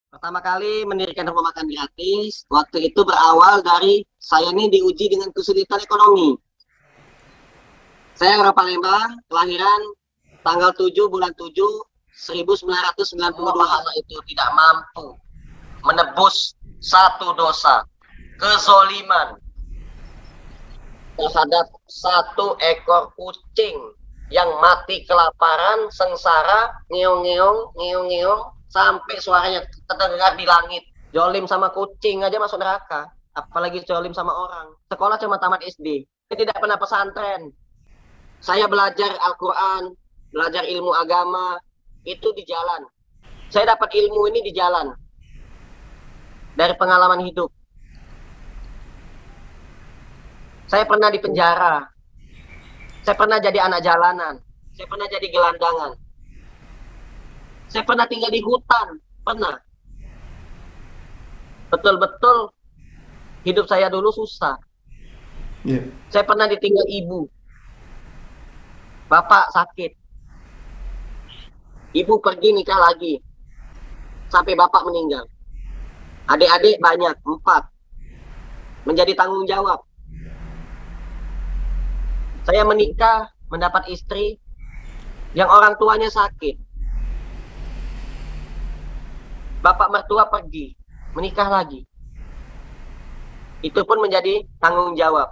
Pertama kali mendirikan rumah makan gratis, waktu itu berawal dari saya ini diuji dengan kesulitan ekonomi. Saya orang Palembang, kelahiran tanggal 7 bulan 7 1992. Allah itu tidak mampu menebus satu dosa, kezoliman terhadap satu ekor kucing yang mati kelaparan, sengsara, ngeong-ngeong, ngeong-ngeong, sampai suaranya terdengar di langit. Jolim sama kucing aja masuk neraka, apalagi jolim sama orang. Sekolah cuma tamat SD. Saya tidak pernah pesantren. Saya belajar Al-Quran, belajar ilmu agama, itu di jalan. Saya dapat ilmu ini di jalan, dari pengalaman hidup. Saya pernah di penjara, saya pernah jadi anak jalanan, saya pernah jadi gelandangan, saya pernah tinggal di hutan, pernah. Betul-betul hidup saya dulu susah. Iya. Saya pernah ditinggal ibu, bapak sakit, ibu pergi nikah lagi, sampai bapak meninggal. Adik-adik banyak, 4, menjadi tanggung jawab. Saya menikah, mendapat istri yang orang tuanya sakit. Bapak mertua pergi, menikah lagi. Itu pun menjadi tanggung jawab.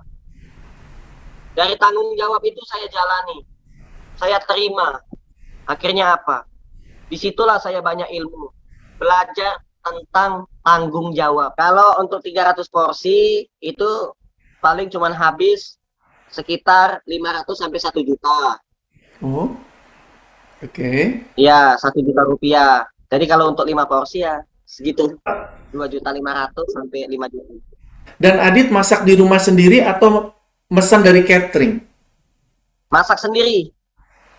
Dari tanggung jawab itu saya jalani, saya terima. Akhirnya apa? Disitulah saya banyak ilmu, belajar tentang tanggung jawab. Kalau untuk 300 porsi itu paling cuman habis sekitar 500 sampai 1 juta. Oh, oke. Ya, 1 juta rupiah. Jadi kalau untuk 5 porsi ya segitu, 2.500.000 sampai 5 juta. Dan Adit masak di rumah sendiri atau pesan dari catering? Masak sendiri.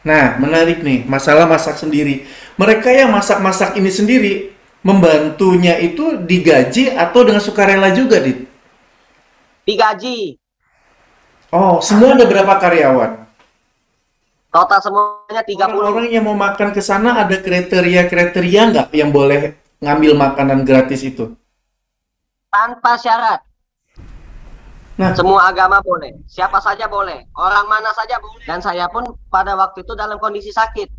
Nah, menarik nih, masalah masak sendiri. Mereka yang masak-masak ini sendiri, membantunya itu digaji atau dengan sukarela juga, Dit? Digaji. Oh, semua ada berapa karyawan? Total semuanya 30. Orang-orang yang mau makan ke sana ada kriteria-kriteria nggak yang boleh ngambil makanan gratis itu? Tanpa syarat. Nah, Semua agama boleh. Siapa saja boleh. Orang mana saja boleh. Dan saya pun pada waktu itu dalam kondisi sakit.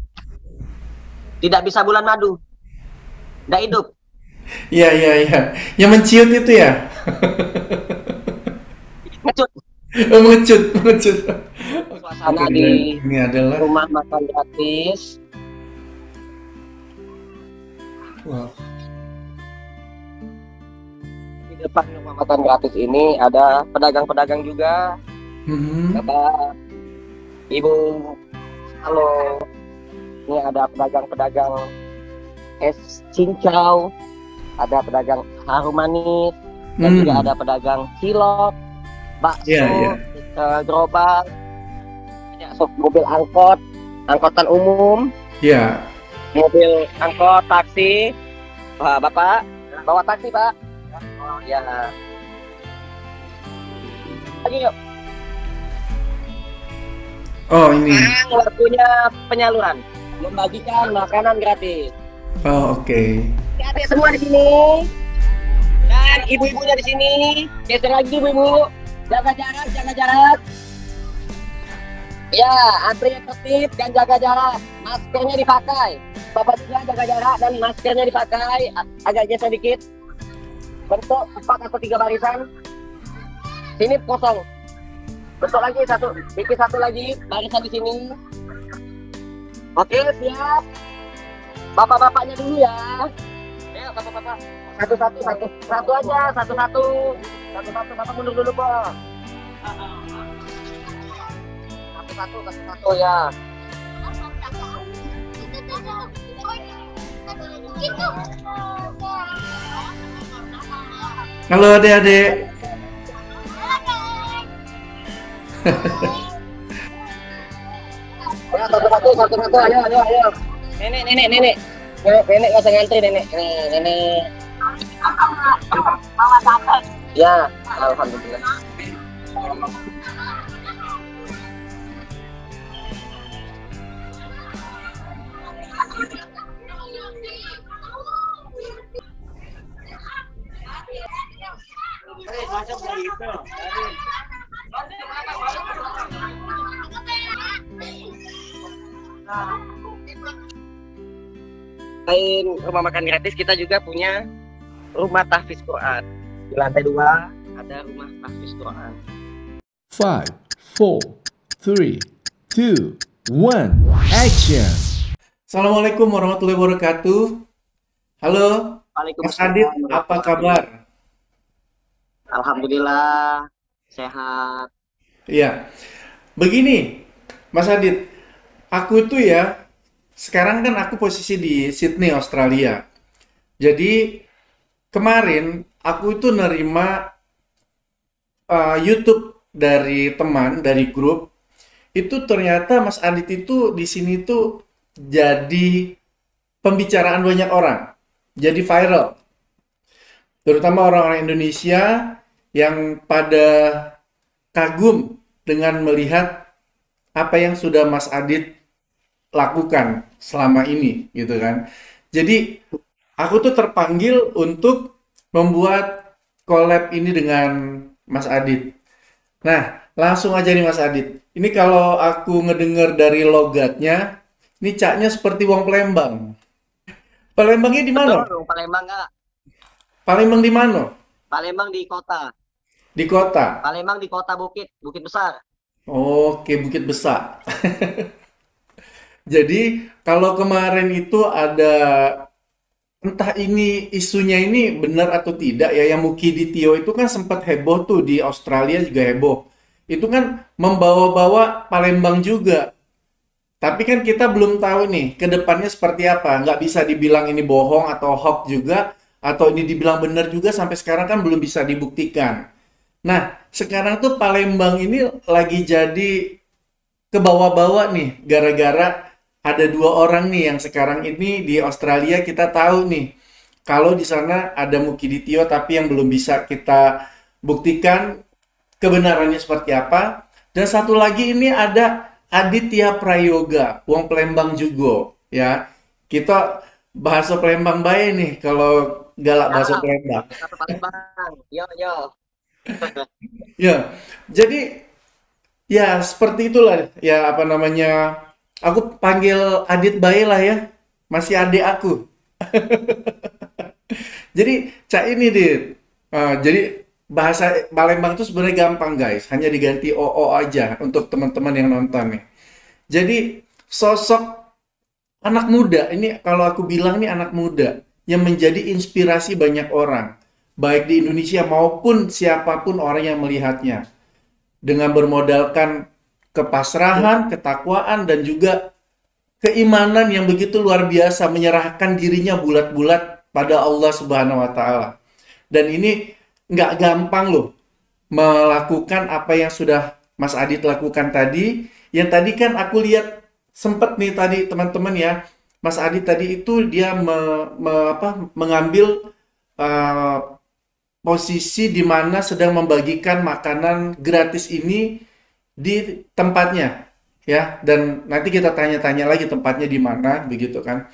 Tidak bisa bulan madu. Tidak hidup. iya, iya, iya. Yang menciut itu ya? Ngecut. Oh, mengecut, mengecut. Suasana Oke, di ini adalah... rumah makan gratis. Wow. Di depan rumah makan gratis ini ada pedagang-pedagang juga. Mhm. Bapak, Ibu, halo. Ini ada pedagang-pedagang es cincau, ada pedagang harum manis, dan juga ada pedagang cilok, Iya, iya. bakso, gerobak, banyak mobil angkot, angkutan umum, Iya. mobil angkot, taksi. Wah, Bapak, bawa taksi, Pak. Oh, ya. Lagi yuk. Oh, ini. Sekarang waktunya penyaluran, membagikan makanan gratis. Oh, oke. Adik semua di sini. Dan ibu-ibunya di sini. Geser lagi ibu-ibu. Jaga jarak, jaga jarak. Ya, antri yang tertib dan jaga jarak. Maskernya dipakai. Bapak juga jaga jarak dan maskernya dipakai. Agak geser dikit. Bentuk 4 atau 3 barisan. Sini kosong. Bentuk lagi satu. Bikin satu lagi. Barisan di sini. Oke, siap. Bapak-bapaknya dulu ya. Ayo, bapak-bapak. Satu-satu, satu aja, satu-satu. Satu-satu, bapak mundur dulu, Pak. Satu-satu, satu-satu ya. Halo adik-adik. Ya, satu-satu, satu-satu, ayo, ayo, ayo. Nenek, nenek, nenek. Nenek nggak usah ngantri, nenek. Nih, nenek. Ya, alhamdulillah. Selain rumah makan gratis, kita juga punya rumah tahfiz Quran. Di lantai 2 ada rumah tahfiz Quran. 5, 4, 3, 2, 1, action! Assalamualaikum warahmatullahi wabarakatuh. Halo, Mas Adit, Waalaikumsalam apa warahmatullahi kabar? wabarakatuh. Alhamdulillah sehat. Ya, begini, Mas Adit, aku itu ya, sekarang kan aku posisi di Sydney, Australia. Jadi, kemarin aku itu nerima YouTube dari teman, dari grup, itu ternyata Mas Adit itu di sini tuh jadi pembicaraan banyak orang, jadi viral. Terutama orang-orang Indonesia yang pada kagum dengan melihat apa yang sudah Mas Adit lakukan selama ini gitu kan. Jadi aku tuh terpanggil untuk membuat collab ini dengan Mas Adit. Nah, langsung aja nih Mas Adit. Ini kalau aku ngedenger dari logatnya, ini caknya seperti wong Palembang. Palembangnya di mana? Betul, Palembang nggak? Palembang di mana? Palembang di kota. Di kota. Palembang di kota Bukit, Bukit Besar. Oke, Bukit Besar. Jadi, kalau kemarin itu ada entah ini isunya ini benar atau tidak ya, yang Muki Ditio itu kan sempat heboh tuh di Australia juga heboh. Itu kan membawa-bawa Palembang juga. Tapi kan kita belum tahu nih ke depannya seperti apa. Nggak bisa dibilang ini bohong atau hoax juga, atau ini dibilang benar juga sampai sekarang kan belum bisa dibuktikan. Nah, sekarang tuh Palembang ini lagi jadi ke bawah-bawah nih gara-gara ada dua orang nih yang sekarang ini di Australia kita tahu nih kalau di sana ada Mukiditio tapi yang belum bisa kita buktikan kebenarannya seperti apa. Dan satu lagi ini ada Aditya Prayoga, wong Palembang juga ya. Kita bahasa Palembang baik nih kalau galak bahasa Ya, Palembang. satu Palembang. Yo, yo. Ya, jadi ya, seperti itulah ya apa namanya. Aku panggil Adit Bae lah ya. Masih adik aku. Jadi, Cak ini, Dit. Jadi bahasa Palembang itu sebenarnya gampang, guys. Hanya diganti OO aja untuk teman-teman yang nonton nih. Jadi, sosok anak muda, ini kalau aku bilang nih anak muda yang menjadi inspirasi banyak orang, baik di Indonesia maupun siapapun orang yang melihatnya dengan bermodalkan kepasrahan, ketakwaan, dan juga keimanan yang begitu luar biasa, menyerahkan dirinya bulat-bulat pada Allah Subhanahu wa Ta'ala. Dan ini nggak gampang loh melakukan apa yang sudah Mas Adit lakukan tadi. Yang tadi kan aku lihat sempet nih tadi teman-teman ya, Mas Adit tadi itu dia mengambil uh, posisi di mana sedang membagikan makanan gratis ini di tempatnya ya, dan nanti kita tanya-tanya lagi tempatnya di mana begitu kan.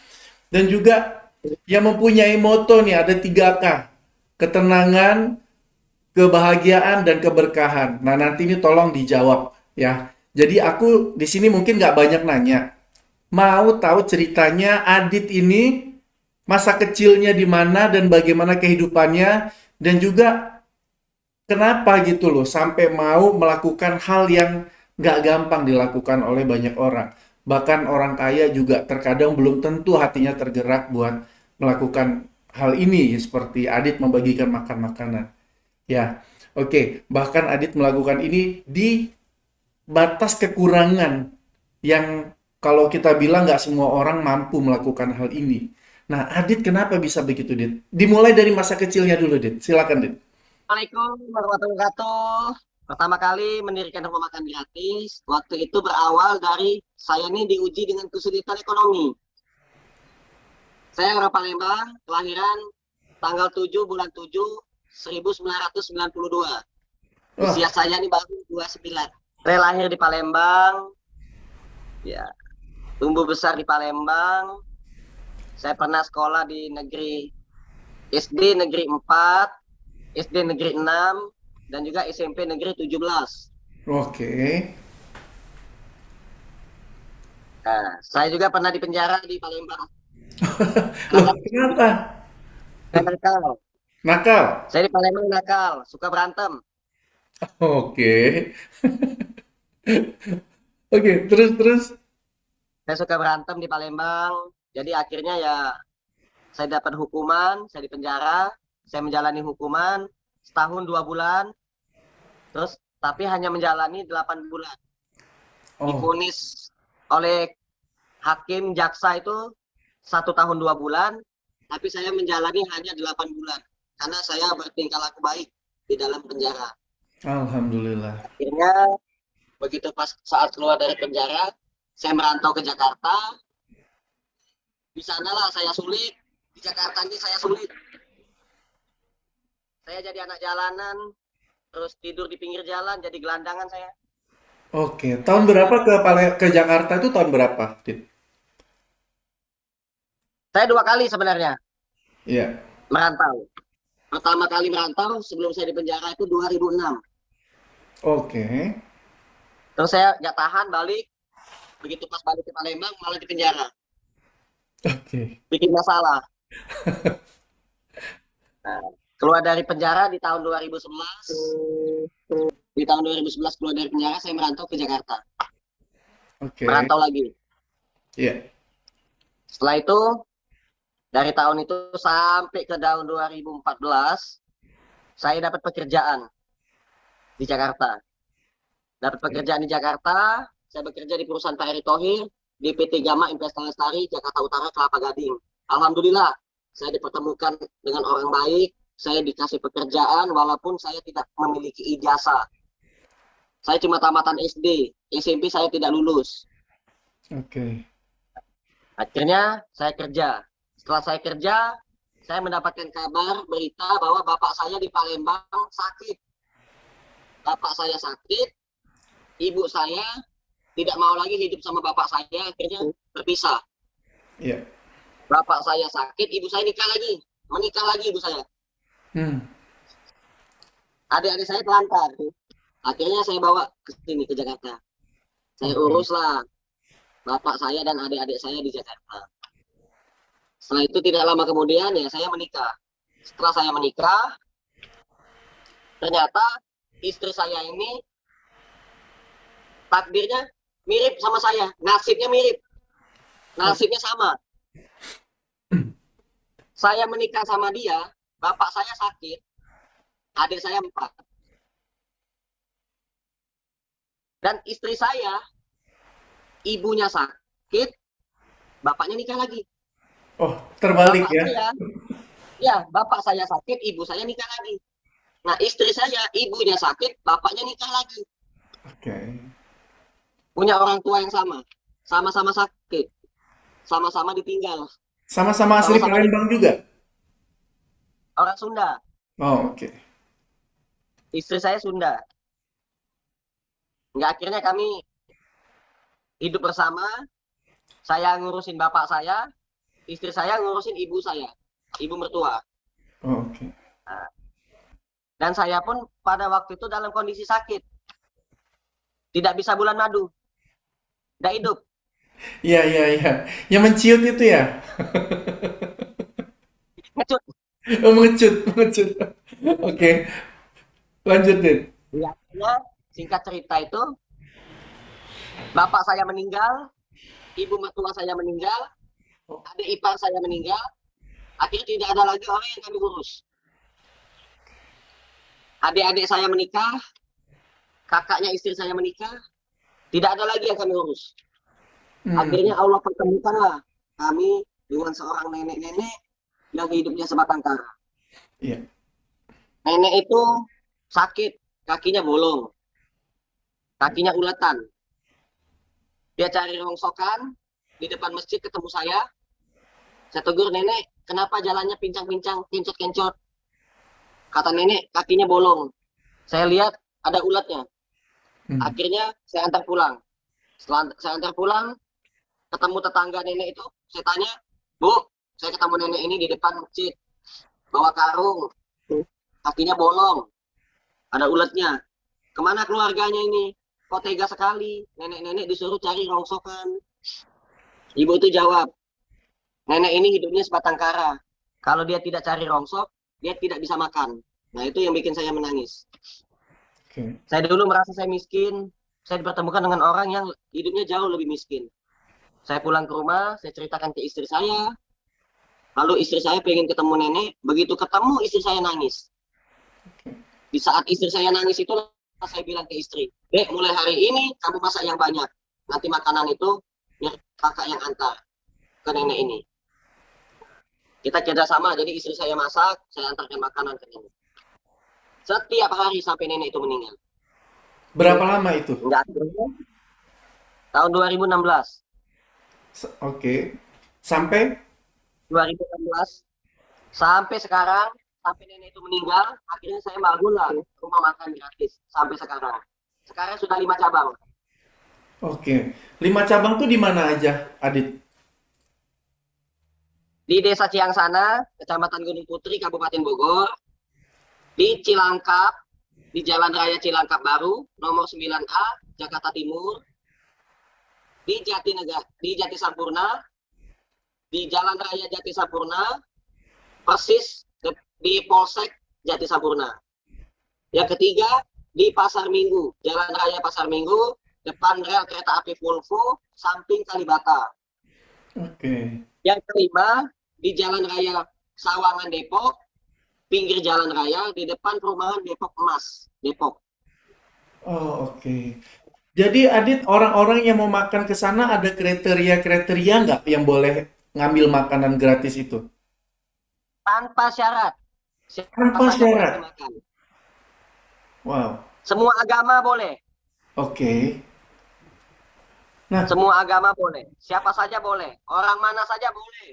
Dan juga yang mempunyai moto nih ada 3K: ketenangan, kebahagiaan, dan keberkahan. Nah, nanti ini tolong dijawab ya. Jadi aku di sini mungkin nggak banyak nanya, mau tahu ceritanya Adit ini masa kecilnya di mana dan bagaimana kehidupannya, dan juga kenapa gitu loh sampai mau melakukan hal yang nggak gampang dilakukan oleh banyak orang. Bahkan orang kaya juga terkadang belum tentu hatinya tergerak buat melakukan hal ini seperti Adit membagikan makan makanan. Ya, oke. Bahkan Adit melakukan ini di batas kekurangan yang kalau kita bilang nggak semua orang mampu melakukan hal ini. Nah, Adit kenapa bisa begitu, Dit? Dimulai dari masa kecilnya dulu, Dit. Silakan, Dit. Assalamualaikum warahmatullahi wabarakatuh. Pertama kali mendirikan rumah makan gratis, waktu itu berawal dari saya ini diuji dengan kesulitan ekonomi. Saya orang Palembang, kelahiran tanggal 7 bulan 7 1992. Usia Wah, saya ini baru 29. Saya lahir di Palembang, ya, tumbuh besar di Palembang. Saya pernah sekolah di SD negeri 4, SD negeri 6, dan juga SMP negeri 17. oke. Nah, saya juga pernah di penjara di Palembang. Loh, Karena kenapa? saya nakal. Nakal? Saya di Palembang nakal, suka berantem. Oke. Oke, terus terus. Saya suka berantem di Palembang. Jadi akhirnya ya saya dapat hukuman, saya dipenjara, saya menjalani hukuman setahun 2 bulan, terus tapi hanya menjalani 8 bulan. Oh, Divonis oleh hakim jaksa itu 1 tahun 2 bulan, tapi saya menjalani hanya 8 bulan karena saya bertingkah laku baik di dalam penjara. alhamdulillah. Akhirnya begitu pas saat keluar dari penjara, saya merantau ke Jakarta. Di sanalah saya sulit, di Jakarta ini saya sulit. Saya jadi anak jalanan, terus tidur di pinggir jalan, jadi gelandangan saya. Oke, tahun Akhirnya berapa ke Jakarta itu tahun berapa, Dit? saya 2 kali sebenarnya Iya. merantau. Pertama kali merantau sebelum saya di penjara itu 2006. Oke. Terus saya nggak tahan balik, begitu pas balik ke Palembang malah di penjara, Oke. bikin masalah. Nah, keluar dari penjara di tahun 2011, di tahun 2011 keluar dari penjara saya merantau ke Jakarta, Oke. merantau lagi. Iya. Setelah itu dari tahun itu sampai ke tahun 2014 saya dapat pekerjaan di Jakarta. Dapat pekerjaan di Jakarta, saya bekerja di perusahaan Pak Erick Thohir di PT Gama Investasi Lestari Jakarta Utara Kelapa Gading. Alhamdulillah, saya dipertemukan dengan orang baik, saya dikasih pekerjaan walaupun saya tidak memiliki ijazah. Saya cuma tamatan SD, SMP saya tidak lulus. Oke. Akhirnya saya kerja. Setelah saya kerja, saya mendapatkan kabar berita bahwa bapak saya di Palembang sakit. Bapak saya sakit, ibu saya tidak mau lagi hidup sama bapak saya, akhirnya berpisah. Iya. Bapak saya sakit, ibu saya menikah lagi ibu saya. Hmm. Adik-adik saya telantar. Akhirnya saya bawa ke sini ke Jakarta. Saya Oke. uruslah bapak saya dan adik-adik saya di Jakarta. Setelah itu tidak lama kemudian ya saya menikah. Setelah saya menikah, ternyata istri saya ini takdirnya mirip sama saya, nasibnya mirip, Oh. nasibnya sama. Saya menikah sama dia, bapak saya sakit, adik saya 4. Dan istri saya, ibunya sakit, bapaknya nikah lagi. Oh, terbalik Bapak ya. saya, ya bapak saya sakit, ibu saya nikah lagi. Nah istri saya, ibunya sakit, bapaknya nikah lagi. Oke. Punya orang tua yang sama, sama-sama sakit, sama-sama ditinggal, Sama-sama asli sama-sama di Palembang juga. orang Sunda. Oh, oke. Istri saya Sunda. Nggak akhirnya kami hidup bersama, saya ngurusin bapak saya, istri saya ngurusin ibu saya, ibu mertua. Oh, oke. Nah, dan saya pun pada waktu itu dalam kondisi sakit, tidak bisa bulan madu, tidak hidup. Iya, iya, iya. Yang menciut itu ya? Ngecut. Oh, mengecut, mengecut. Oke, lanjut, Dit. Ya, akhirnya singkat cerita itu, bapak saya meninggal, ibu mertua saya meninggal, adik ipar saya meninggal, akhirnya tidak ada lagi orang yang kami urus. Adik-adik saya menikah, kakaknya istri saya menikah, tidak ada lagi yang kami urus. Hmm, Akhirnya Allah pertemukanlah kami dengan seorang nenek-nenek yang hidupnya sebatang kara. iya. Nenek itu sakit, kakinya bolong, kakinya uletan. Dia cari rongsokan di depan masjid ketemu saya. Saya tegur nenek, kenapa jalannya pincang-pincang, kencot-kencot? Kata nenek, kakinya bolong. Saya lihat ada ulatnya. Hmm. Akhirnya saya antar pulang. Setelah saya antar pulang, ketemu tetangga nenek itu, saya tanya, Bu, saya ketemu nenek ini di depan masjid, bawa karung, kakinya bolong, ada ulatnya. Kemana keluarganya ini? Kok tega sekali? Nenek-nenek disuruh cari rongsokan. Ibu itu jawab, Nenek ini hidupnya sebatang kara. Kalau dia tidak cari rongsok, dia tidak bisa makan. Nah, itu yang bikin saya menangis. Oke. Saya dulu merasa saya miskin, saya dipertemukan dengan orang yang hidupnya jauh lebih miskin. Saya pulang ke rumah, saya ceritakan ke istri saya, lalu istri saya pengen ketemu nenek, begitu ketemu istri saya nangis. Di saat istri saya nangis itu, saya bilang ke istri, Dek, mulai hari ini kamu masak yang banyak. Nanti makanan itu biar kakak yang antar ke nenek ini. Kita kerjasama, jadi istri saya masak, saya antarkan makanan ke nenek. Setiap hari sampai nenek itu meninggal. Berapa lama itu? Enggak, tahun 2016. Oke. Sampai 2016 sampai sekarang, sampai nenek itu meninggal, akhirnya saya bangunlah rumah makan gratis sampai sekarang. Sekarang sudah 5 cabang. oke. 5 cabang tuh di mana aja, Adit? Di Desa Ciangsana, Kecamatan Gunung Putri, Kabupaten Bogor, di Cilangkap, di Jalan Raya Cilangkap Baru, nomor 9A, Jakarta Timur, di Jati Sampurna, di Jalan Raya Jati Sampurna, persis di Polsek Jati Sampurna. Yang ketiga, di Pasar Minggu, Jalan Raya Pasar Minggu, depan rel kereta api Volvo, samping Kalibata. Oke. Yang kelima, di Jalan Raya Sawangan Depok, pinggir jalan raya, di depan perumahan Depok Emas, Depok. Oh, oke. Jadi Adit, orang-orang yang mau makan ke sana ada kriteria-kriteria nggak yang boleh ngambil makanan gratis itu? Tanpa syarat, siapa Tanpa saja boleh syarat. makan. Wow. Semua agama boleh, Oke. Nah, semua agama boleh, siapa saja boleh, orang mana saja boleh.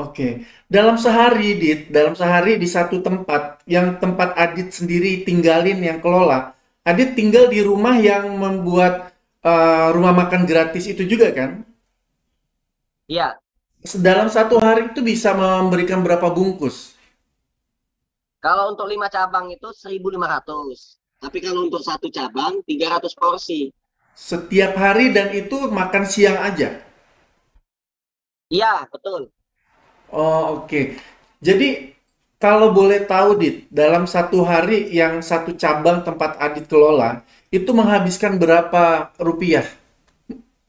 oke. Dalam sehari, Dit, dalam sehari di satu tempat, yang tempat Adit sendiri tinggalin yang kelola, Adit tinggal di rumah yang membuat rumah makan gratis itu juga kan? Iya, Dalam satu hari itu bisa memberikan berapa bungkus? kalau untuk 5 cabang itu 1.500. Tapi kalau untuk satu cabang 300 porsi. Setiap hari dan itu makan siang aja. Iya, betul. Oh, oke. Jadi, kalau boleh tahu, Dit, dalam satu hari yang satu cabang tempat Adit kelola, itu menghabiskan berapa rupiah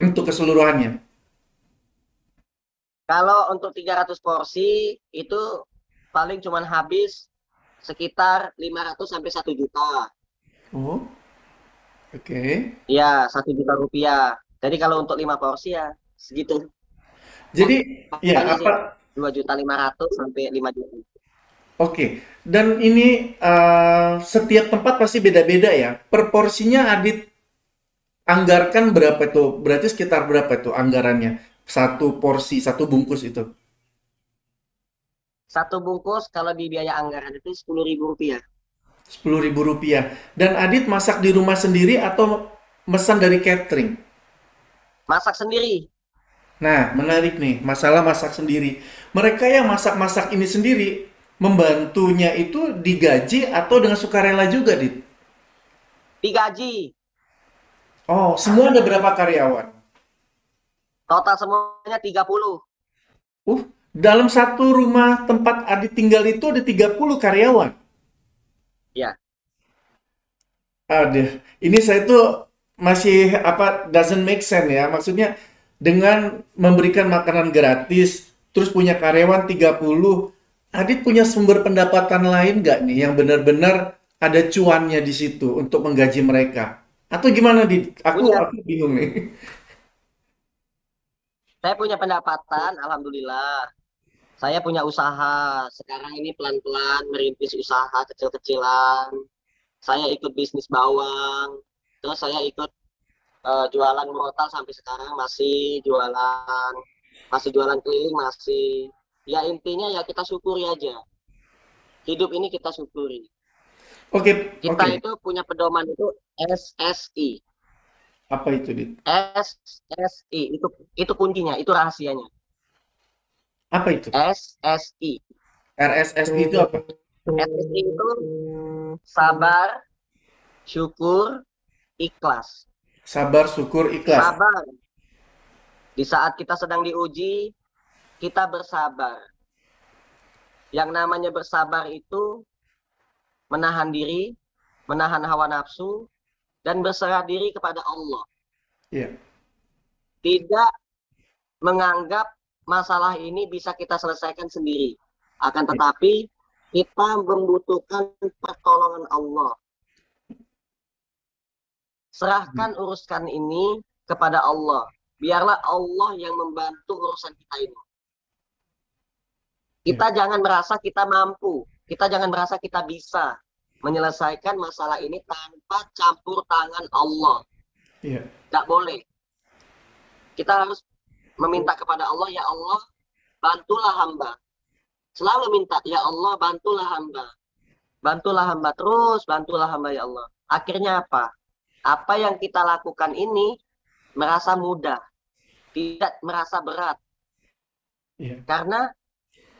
untuk keseluruhannya? Kalau untuk 300 porsi itu paling cuma habis sekitar 500 sampai 1 juta. Oh, oke. Iya, 1 juta rupiah. Jadi kalau untuk 5 porsi ya segitu. Jadi, ya, Makanya sih apa? 2.500.000 sampai 5 juta. Oke. Dan ini setiap tempat pasti beda-beda ya. Per porsinya Adit anggarkan berapa itu? Berarti sekitar berapa itu anggarannya? Satu porsi, satu bungkus itu. Satu bungkus kalau di biaya anggaran itu 10.000 rupiah. Rp10.000. Dan Adit masak di rumah sendiri atau mesan dari catering? Masak sendiri. Nah, menarik nih, masalah masak sendiri. Mereka yang masak-masak ini sendiri, membantunya itu digaji atau dengan sukarela juga, Dit? Digaji. Oh, semua ada berapa karyawan? Total semuanya 30. Dalam satu rumah tempat Adit tinggal itu ada 30 karyawan. Ya. Aduh, ini saya tuh masih apa doesn't make sense ya. Maksudnya dengan memberikan makanan gratis, terus punya karyawan 30, Adit punya sumber pendapatan lain nggak nih yang benar-benar ada cuannya di situ untuk menggaji mereka? Atau gimana, Dit? Aku Punya. aku bingung nih. Saya punya pendapatan, alhamdulillah. Saya punya usaha. Sekarang ini pelan-pelan merintis usaha kecil-kecilan. Saya ikut bisnis bawang. Terus saya ikut jualan murotal sampai sekarang masih jualan. Masih jualan keliling masih. Ya intinya ya kita syukuri aja. Hidup ini kita syukuri. Oke, Kita oke. itu punya pedoman itu SSI. Apa itu, Dit? SSI itu kuncinya, itu rahasianya. Apa itu? SSI. RSSI itu apa? SSI itu sabar, syukur, ikhlas. Sabar, syukur, ikhlas. Sabar di saat kita sedang diuji, kita bersabar. Yang namanya bersabar itu menahan diri, menahan hawa nafsu, dan berserah diri kepada Allah. Iya. Tidak menganggap masalah ini bisa kita selesaikan sendiri. Akan tetapi kita membutuhkan pertolongan Allah. Serahkan uruskan ini kepada Allah. Biarlah Allah yang membantu urusan kita ini. Kita jangan merasa kita mampu. Kita jangan merasa kita bisa menyelesaikan masalah ini tanpa campur tangan Allah. Iya. Tidak boleh. Kita harus meminta kepada Allah, ya Allah, bantulah hamba. Selalu minta, ya Allah, bantulah hamba. Bantulah hamba terus, bantulah hamba ya Allah. Akhirnya apa? Apa yang kita lakukan ini merasa mudah, tidak merasa berat. Iya. Karena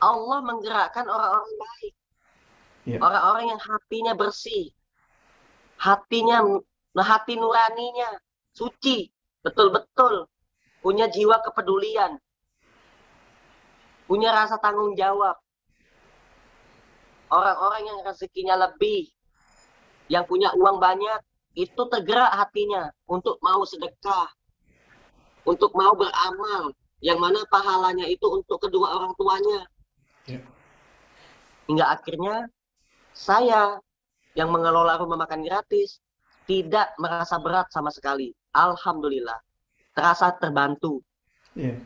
Allah menggerakkan orang-orang baik. Iya. Orang-orang yang hatinya bersih. Hati nuraninya suci. Betul-betul. Punya jiwa kepedulian. Punya rasa tanggung jawab. Orang-orang yang rezekinya lebih. Yang punya uang banyak. Itu tergerak hatinya untuk mau sedekah. Untuk mau beramal. Yang mana pahalanya itu untuk kedua orang tuanya. Iya. Hingga akhirnya saya yang mengelola rumah makan gratis tidak merasa berat sama sekali. Alhamdulillah. Terasa terbantu. Iya.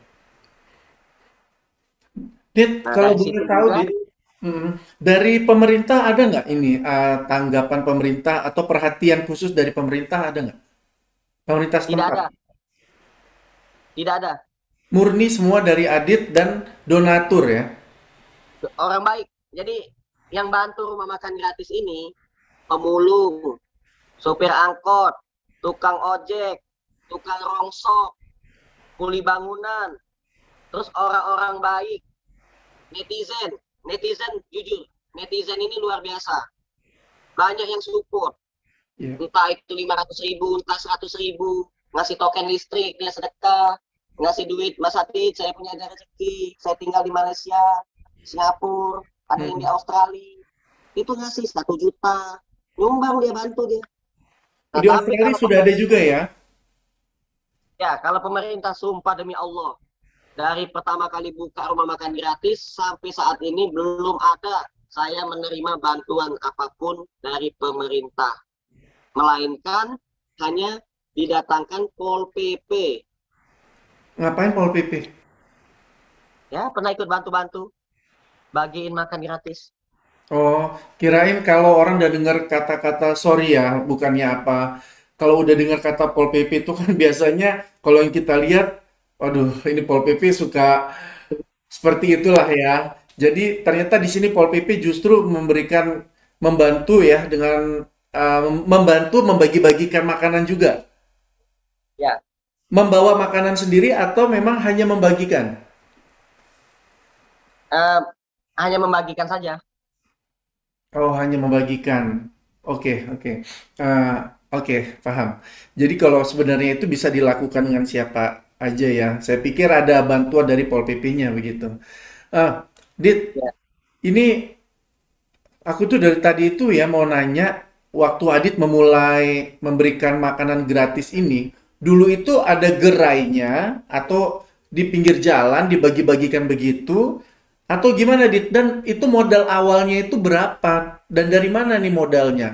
Dit, Nah, kalau dari boleh situ tahu, juga Dit, dari pemerintah ada nggak ini tanggapan pemerintah atau perhatian khusus dari pemerintah ada nggak? Pemerintah tidak setempat. ada. Tidak ada. Murni semua dari Adit dan donatur ya. Orang baik. Jadi yang bantu rumah makan gratis ini pemulung, sopir angkot, tukang ojek, tukang rongsok, kuli bangunan, terus orang-orang baik, netizen jujur, netizen ini luar biasa, banyak yang support, Iya. entah itu 500.000, entah 100.000, ngasih token listrik, dia sedekah, ngasih duit, Mas Adit, saya punya ada rezeki, saya tinggal di Malaysia, Singapura, ada yang di Australia, itu ngasih 1 juta, nyumbang dia, bantu dia. Nah, Di tapi Australia sudah ada juga ya. kalau pemerintah sumpah demi Allah, dari pertama kali buka rumah makan gratis sampai saat ini belum ada saya menerima bantuan apapun dari pemerintah. Melainkan hanya didatangkan Pol PP. Ngapain Pol PP? Ya, pernah ikut bantu-bantu. Bagiin makan gratis. Oh, kirain kalau orang udah dengar kata-kata sorry ya, bukannya apa. Kalau udah dengar kata Pol PP itu kan biasanya kalau yang kita lihat, waduh, ini Pol PP suka seperti itulah ya. Jadi ternyata di sini Pol PP justru membantu ya dengan membantu membagi-bagikan makanan juga. Ya, Membawa makanan sendiri atau memang hanya membagikan? eh, hanya membagikan saja. Oh, hanya membagikan. Oke, oke. Eh, oke, paham. Jadi kalau sebenarnya itu bisa dilakukan dengan siapa aja ya. Saya pikir ada bantuan dari Pol PP-nya begitu. Eh, Dit, Ya. ini aku tuh dari tadi itu ya mau nanya, waktu Adit memulai memberikan makanan gratis ini, dulu itu ada gerainya atau di pinggir jalan dibagi-bagikan begitu, atau gimana Dit? Dan itu modal awalnya itu berapa? Dan dari mana nih modalnya?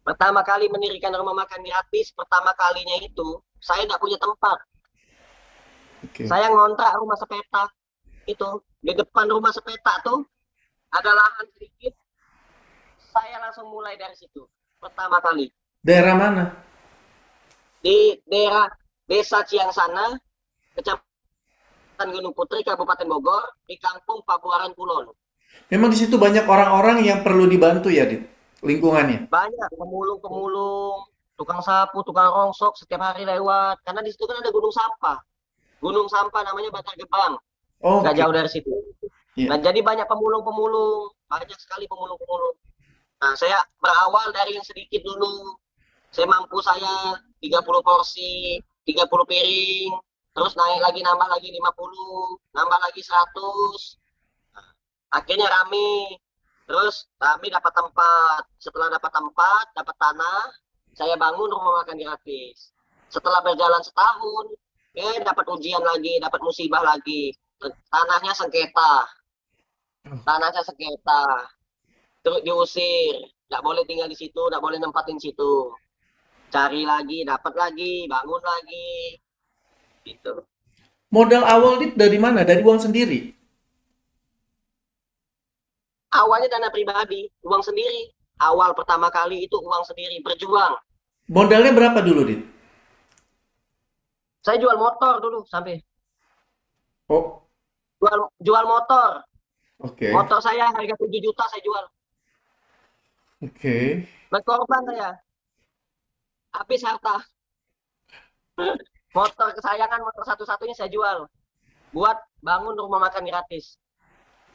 Pertama kali mendirikan rumah makan gratis, pertama kalinya itu, saya nggak punya tempat. Oke. Saya ngontrak rumah sepetak. Itu, di depan rumah sepetak tuh, ada lahan sedikit, saya langsung mulai dari situ. Pertama kali. Daerah mana? Di daerah Desa Ciangsana, Kecamatan Gunung Putri, Kabupaten Bogor, di Kampung Pabuaran Kulon. Memang di situ banyak orang-orang yang perlu dibantu ya, Dit? Lingkungannya. Banyak pemulung-pemulung, tukang sapu, tukang rongsok, setiap hari lewat. Karena di situ kan ada gunung sampah. Gunung sampah namanya Bantar Gebang. Nggak Oke. jauh dari situ. Nah, Iya. jadi banyak pemulung-pemulung. Banyak sekali pemulung-pemulung. Nah, saya berawal dari yang sedikit dulu. Saya mampu 30 porsi, 30 piring. terus naik lagi, nambah lagi 50, nambah lagi 100. Akhirnya rame. Terus kami dapat tempat. Setelah dapat tempat, dapat tanah, saya bangun rumah makan gratis. Setelah berjalan setahun, dapat ujian lagi, dapat musibah lagi. Tanahnya sengketa, tanahnya sengketa. Terus diusir, nggak boleh tinggal di situ, nggak boleh nempatin situ. Cari lagi, dapat lagi, bangun lagi, gitu. Modal awal Dit dari mana? Dari uang sendiri? Awalnya dana pribadi, uang sendiri. Awal pertama kali itu uang sendiri, berjuang. Modalnya berapa dulu, Dit? Saya jual motor dulu sampai Oh, jual motor. oke. Motor saya harga 7 juta saya jual. Oke. Berkorban saya. Habis harta. Motor kesayangan, motor satu-satunya saya jual. Buat bangun rumah makan gratis.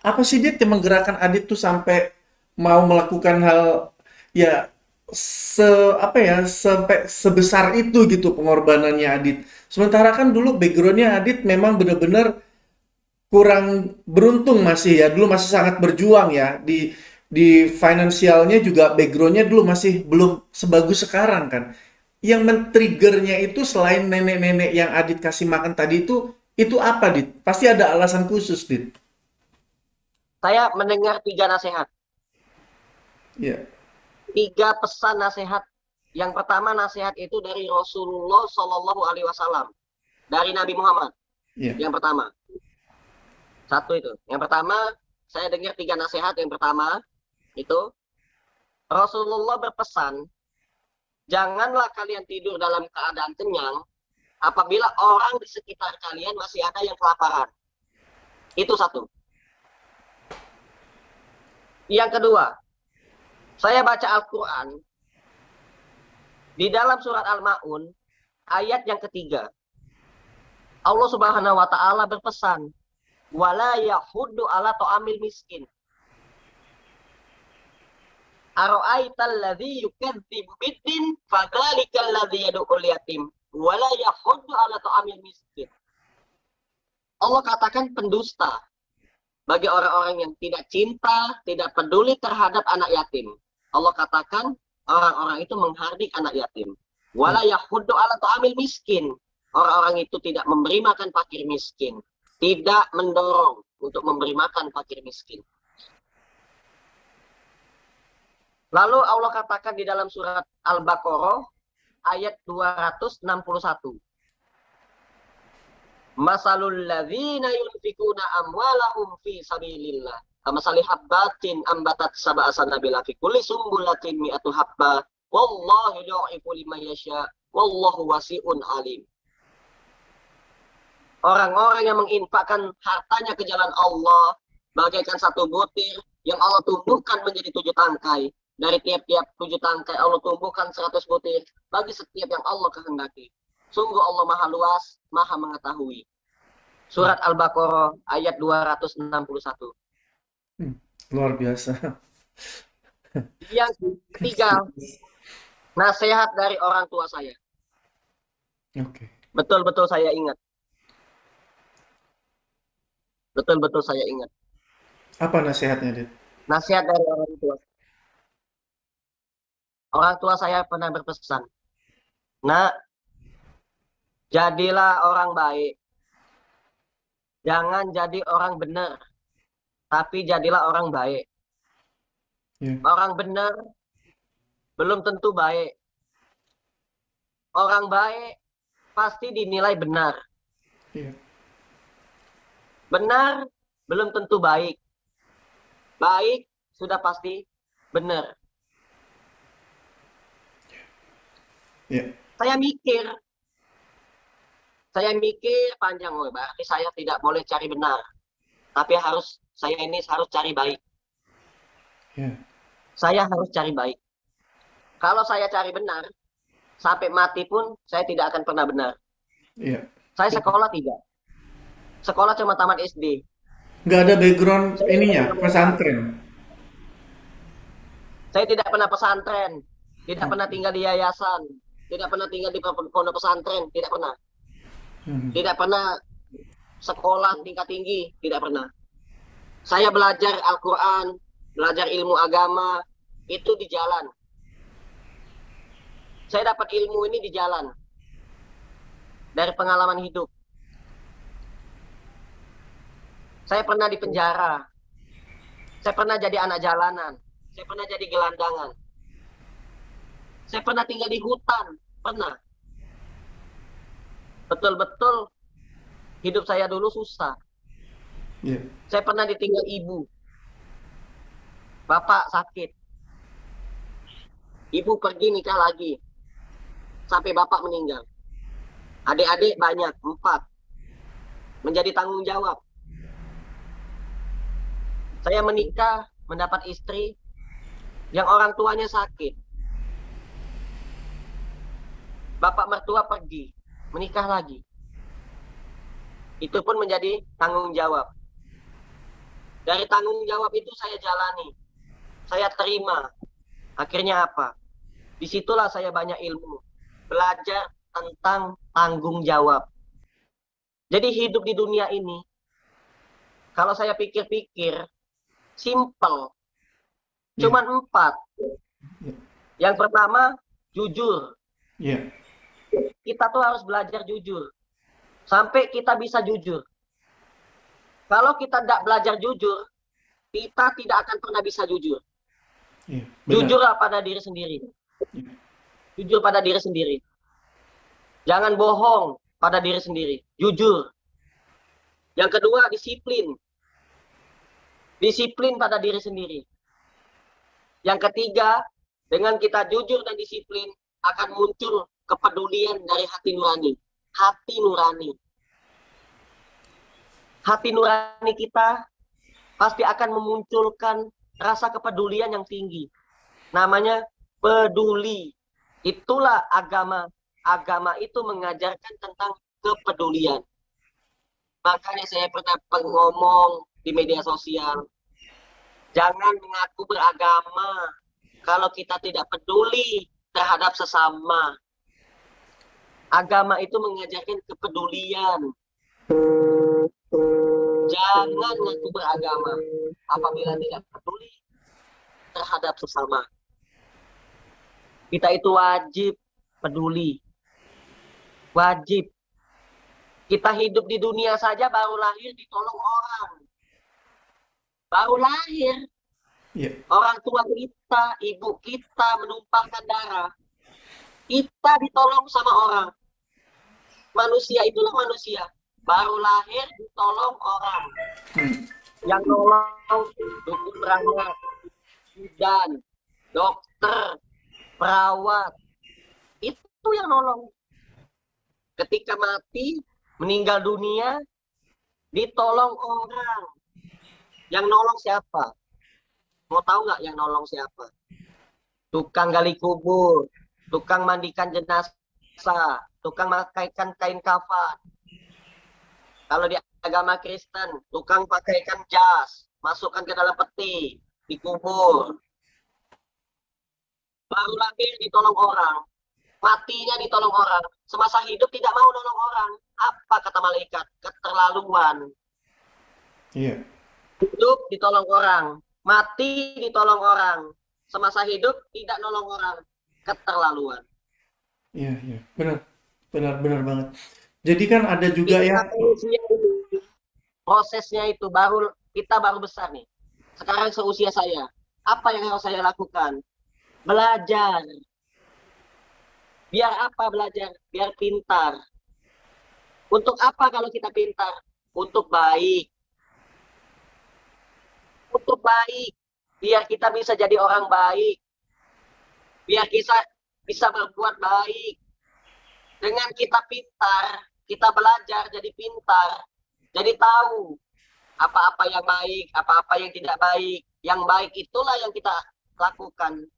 Apa sih Dit yang menggerakkan Adit tuh sampai mau melakukan hal ya se apa ya sampai sebesar itu gitu pengorbanannya Adit. Sementara kan dulu backgroundnya Adit memang benar-benar kurang beruntung masih ya. Dulu masih sangat berjuang ya di finansialnya juga backgroundnya dulu masih belum sebagus sekarang kan. Yang men-triggernya itu selain nenek-nenek yang Adit kasih makan tadi itu apa Dit? Pasti ada alasan khusus Dit. Saya mendengar 3 nasihat. Iya. 3 pesan nasihat. Yang pertama nasihat itu dari Rasulullah Shallallahu Alaihi Wasallam. Dari Nabi Muhammad. Iya. Yang pertama. Satu itu. Yang pertama, saya dengar 3 nasihat. Yang pertama, itu Rasulullah berpesan, janganlah kalian tidur dalam keadaan kenyang apabila orang di sekitar kalian masih ada yang kelaparan. Itu satu. Yang kedua, saya baca Al-Quran di dalam surat Al-Ma'un ayat yang ketiga. Allah Subhanahu wa taala berpesan, wala yahuddu ala ta'amil miskin. Ara'aital ladzi yukadzibu biddin fadzalikal ladzi yad'ul yatim wala yahuddu ala ta'amil miskin. Allah katakan pendusta bagi orang-orang yang tidak cinta, tidak peduli terhadap anak yatim. Allah katakan orang-orang itu menghardik anak yatim. Wala yahuddu ala ta'amil miskin. Orang-orang itu tidak memberi makan fakir miskin. Tidak mendorong untuk memberi makan fakir miskin. Lalu Allah katakan di dalam surat Al-Baqarah ayat 261. Masalul ladzina yunfikuna amwalahum fi sabilillah kamasali habbatin ambatat sab'a sanabila fi kulli sumbulatin mi'atu habba wallahu yudhi'u liman yasha wallahu wasi'un alim. Orang-orang yang menginfakkan hartanya ke jalan Allah bagaikan satu butir yang Allah tumbuhkan menjadi 7 tangkai. Dari tiap-tiap 7 tangkai Allah tumbuhkan 100 butir bagi setiap yang Allah kehendaki. Sungguh Allah maha luas, maha mengetahui. Surat Al-Baqarah ayat 261. Luar biasa. Yang ketiga, nasihat dari orang tua saya. Oke. Betul-betul saya ingat. Betul-betul saya ingat. Apa nasihatnya, Dit? Nasihat dari orang tua. Orang tua saya pernah berpesan, nak, jadilah orang baik. Jangan jadi orang benar, tapi jadilah orang baik. Yeah. Orang benar belum tentu baik. Orang baik pasti dinilai benar. Yeah. Benar belum tentu baik. Baik sudah pasti benar. Yeah. Saya mikir panjang, oh, berarti saya tidak boleh cari benar, tapi saya ini harus cari baik. Yeah. Saya harus cari baik. Kalau saya cari benar, sampai mati pun saya tidak akan pernah benar. Yeah. Saya sekolah tidak. Sekolah cuma tamat SD. Nggak ada background ininya, pesantren. Saya tidak pernah pesantren, tidak pernah tinggal di yayasan, tidak pernah tinggal di pondok pesantren, tidak pernah. Mhm. Tidak pernah sekolah tingkat tinggi, tidak pernah. Saya belajar Al-Quran, belajar ilmu agama, itu di jalan. Saya dapat ilmu ini di jalan, dari pengalaman hidup. Saya pernah di penjara, saya pernah jadi anak jalanan, saya pernah jadi gelandangan, saya pernah tinggal di hutan, pernah. Betul-betul hidup saya dulu susah. Ya. Saya pernah ditinggal ibu, bapak sakit, ibu pergi nikah lagi, sampai bapak meninggal. Adik-adik banyak, 4, menjadi tanggung jawab. Saya menikah, mendapat istri yang orang tuanya sakit. Bapak mertua pergi, menikah lagi. Itu pun menjadi tanggung jawab. Dari tanggung jawab itu saya jalani. Saya terima. Akhirnya apa? Disitulah saya banyak ilmu. Belajar tentang tanggung jawab. Jadi hidup di dunia ini, kalau saya pikir-pikir, simple. Ya. Cuman 4. Ya. Yang pertama, jujur. Ya. Kita tuh harus belajar jujur. Sampai kita bisa jujur. Kalau kita tidak belajar jujur, kita tidak akan pernah bisa jujur. Ya. Benar. Jujurlah pada diri sendiri. Ya. Jujur pada diri sendiri. Jangan bohong pada diri sendiri. Jujur. Yang kedua, disiplin. Disiplin pada diri sendiri. Yang ketiga, dengan kita jujur dan disiplin, akan muncul kepedulian dari hati nurani. Hati nurani. Hati nurani kita pasti akan memunculkan rasa kepedulian yang tinggi. Namanya peduli. Itulah agama. Agama itu mengajarkan tentang kepedulian. Makanya saya pernah ngomong di media sosial, jangan mengaku beragama kalau kita tidak peduli terhadap sesama. Agama itu mengajarkan kepedulian. Jangan mengaku beragama apabila tidak peduli terhadap sesama. Kita itu wajib peduli. Wajib. Kita hidup di dunia saja baru lahir ditolong orang. Baru lahir. Ya. Orang tua kita, ibu kita menumpahkan darah. Kita ditolong sama orang. Manusia itulah manusia. Baru lahir ditolong orang. Yang nolong dukun beranak, bidan, dokter, perawat. Itu yang nolong. Ketika mati, meninggal dunia, ditolong orang. Yang nolong siapa? Mau tahu nggak yang nolong siapa? Tukang gali kubur, tukang mandikan jenazah, tukang pakaikan kain kafan. Kalau di agama Kristen, tukang pakaikan jas, masukkan ke dalam peti, dikubur. Baru lahir ditolong orang, matinya ditolong orang. Semasa hidup tidak mau nolong orang. Apa kata malaikat? Keterlaluan. Iya. Hidup ditolong orang, mati ditolong orang. Semasa hidup tidak nolong orang. Keterlaluan. Iya, iya. Benar. Benar banget. Jadi kan ada juga Kita ya. manusia ini, prosesnya itu kita baru besar nih. Sekarang seusia saya. Apa yang harus saya lakukan? Belajar. Biar apa belajar? Biar pintar. Untuk apa kalau kita pintar? Untuk baik. Untuk baik. Biar kita bisa jadi orang baik. Biar kita bisa berbuat baik. Dengan kita pintar, kita belajar jadi pintar. Jadi tahu apa-apa yang baik, apa-apa yang tidak baik. Yang baik itulah yang kita lakukan.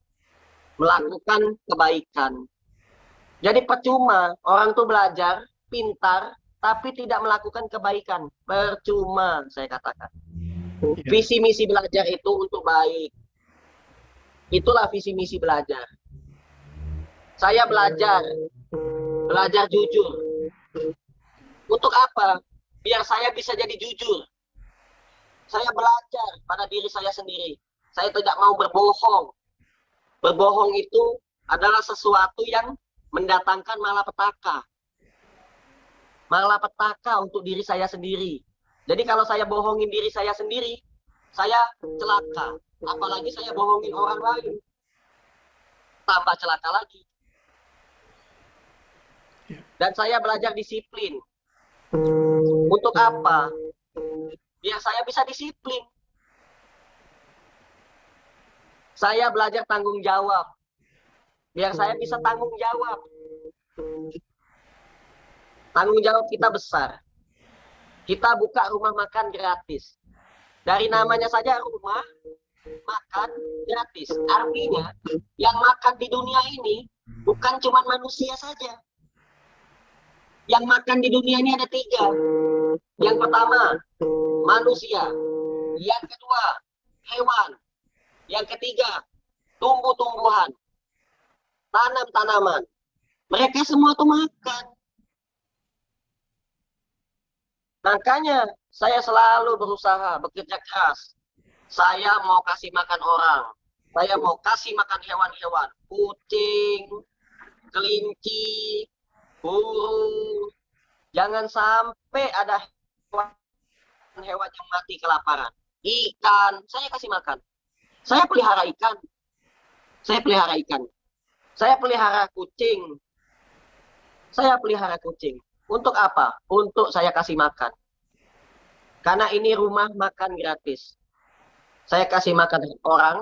Melakukan kebaikan. Jadi percuma orang tuh belajar, pintar, tapi tidak melakukan kebaikan. Percuma, saya katakan. Visi misi belajar itu untuk baik. Itulah visi misi belajar. Saya belajar jujur. Untuk apa? Biar saya bisa jadi jujur. Saya belajar pada diri saya sendiri. Saya tidak mau berbohong. Berbohong itu adalah sesuatu yang mendatangkan malapetaka. Malapetaka untuk diri saya sendiri. Jadi kalau saya bohongin diri saya sendiri, saya celaka. Apalagi saya bohongin orang lain, tambah celaka lagi. Dan saya belajar disiplin. Untuk apa? Biar saya bisa disiplin. Saya belajar tanggung jawab. Biar saya bisa tanggung jawab. Tanggung jawab kita besar. Kita buka rumah makan gratis. Dari namanya saja rumah makan gratis. Artinya yang makan di dunia ini bukan cuma manusia saja. Yang makan di dunia ini ada 3. Yang pertama, manusia. Yang kedua, hewan. Yang ketiga, tumbuh-tumbuhan. Tanam-tanaman. Mereka semua tuh makan. Makanya saya selalu berusaha, bekerja keras. Saya mau kasih makan orang. Saya mau kasih makan hewan-hewan. Kucing, kelinci, burung. Jangan sampai ada hewan yang mati kelaparan. Ikan, saya kasih makan. Saya pelihara ikan. Saya pelihara ikan. Saya pelihara kucing. Saya pelihara kucing. Untuk apa? Untuk saya kasih makan. Karena ini rumah makan gratis. Saya kasih makan orang,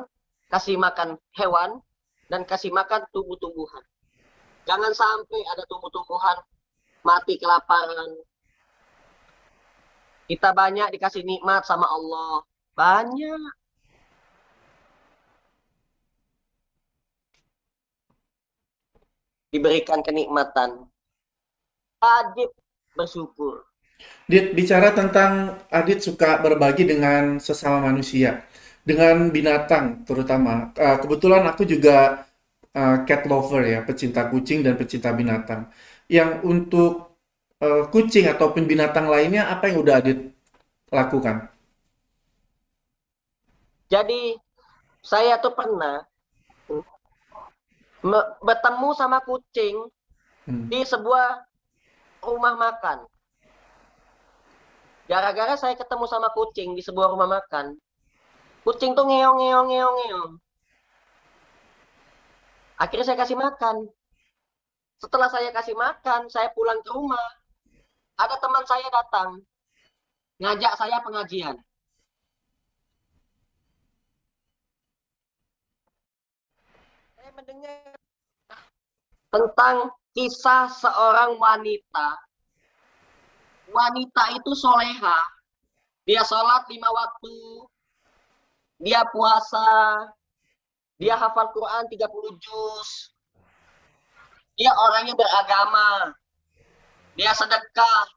kasih makan hewan, dan kasih makan tumbuh-tumbuhan. Jangan sampai ada tumbuh-tumbuhan mati kelaparan. Kita banyak dikasih nikmat sama Allah. Banyak. Diberikan kenikmatan. Wajib bersyukur. Dit, bicara tentang Adit suka berbagi dengan sesama manusia, dengan binatang terutama. Kebetulan aku juga cat lover ya, pecinta kucing dan pecinta binatang. Yang untuk kucing ataupun binatang lainnya, apa yang udah Adit lakukan? Jadi saya tuh pernah bertemu sama kucing Hmm. di sebuah rumah makan. Gara-gara saya ketemu sama kucing di sebuah rumah makan, kucing tuh ngeong ngeong ngeong ngeong. Akhirnya saya kasih makan. Setelah saya kasih makan, saya pulang ke rumah. Ada teman saya datang, ngajak saya pengajian. Saya mendengar tentang kisah seorang wanita. Wanita itu soleha. Dia sholat 5 waktu. Dia puasa. Dia hafal Quran 30 juz. Dia orangnya beragama. Dia sedekah.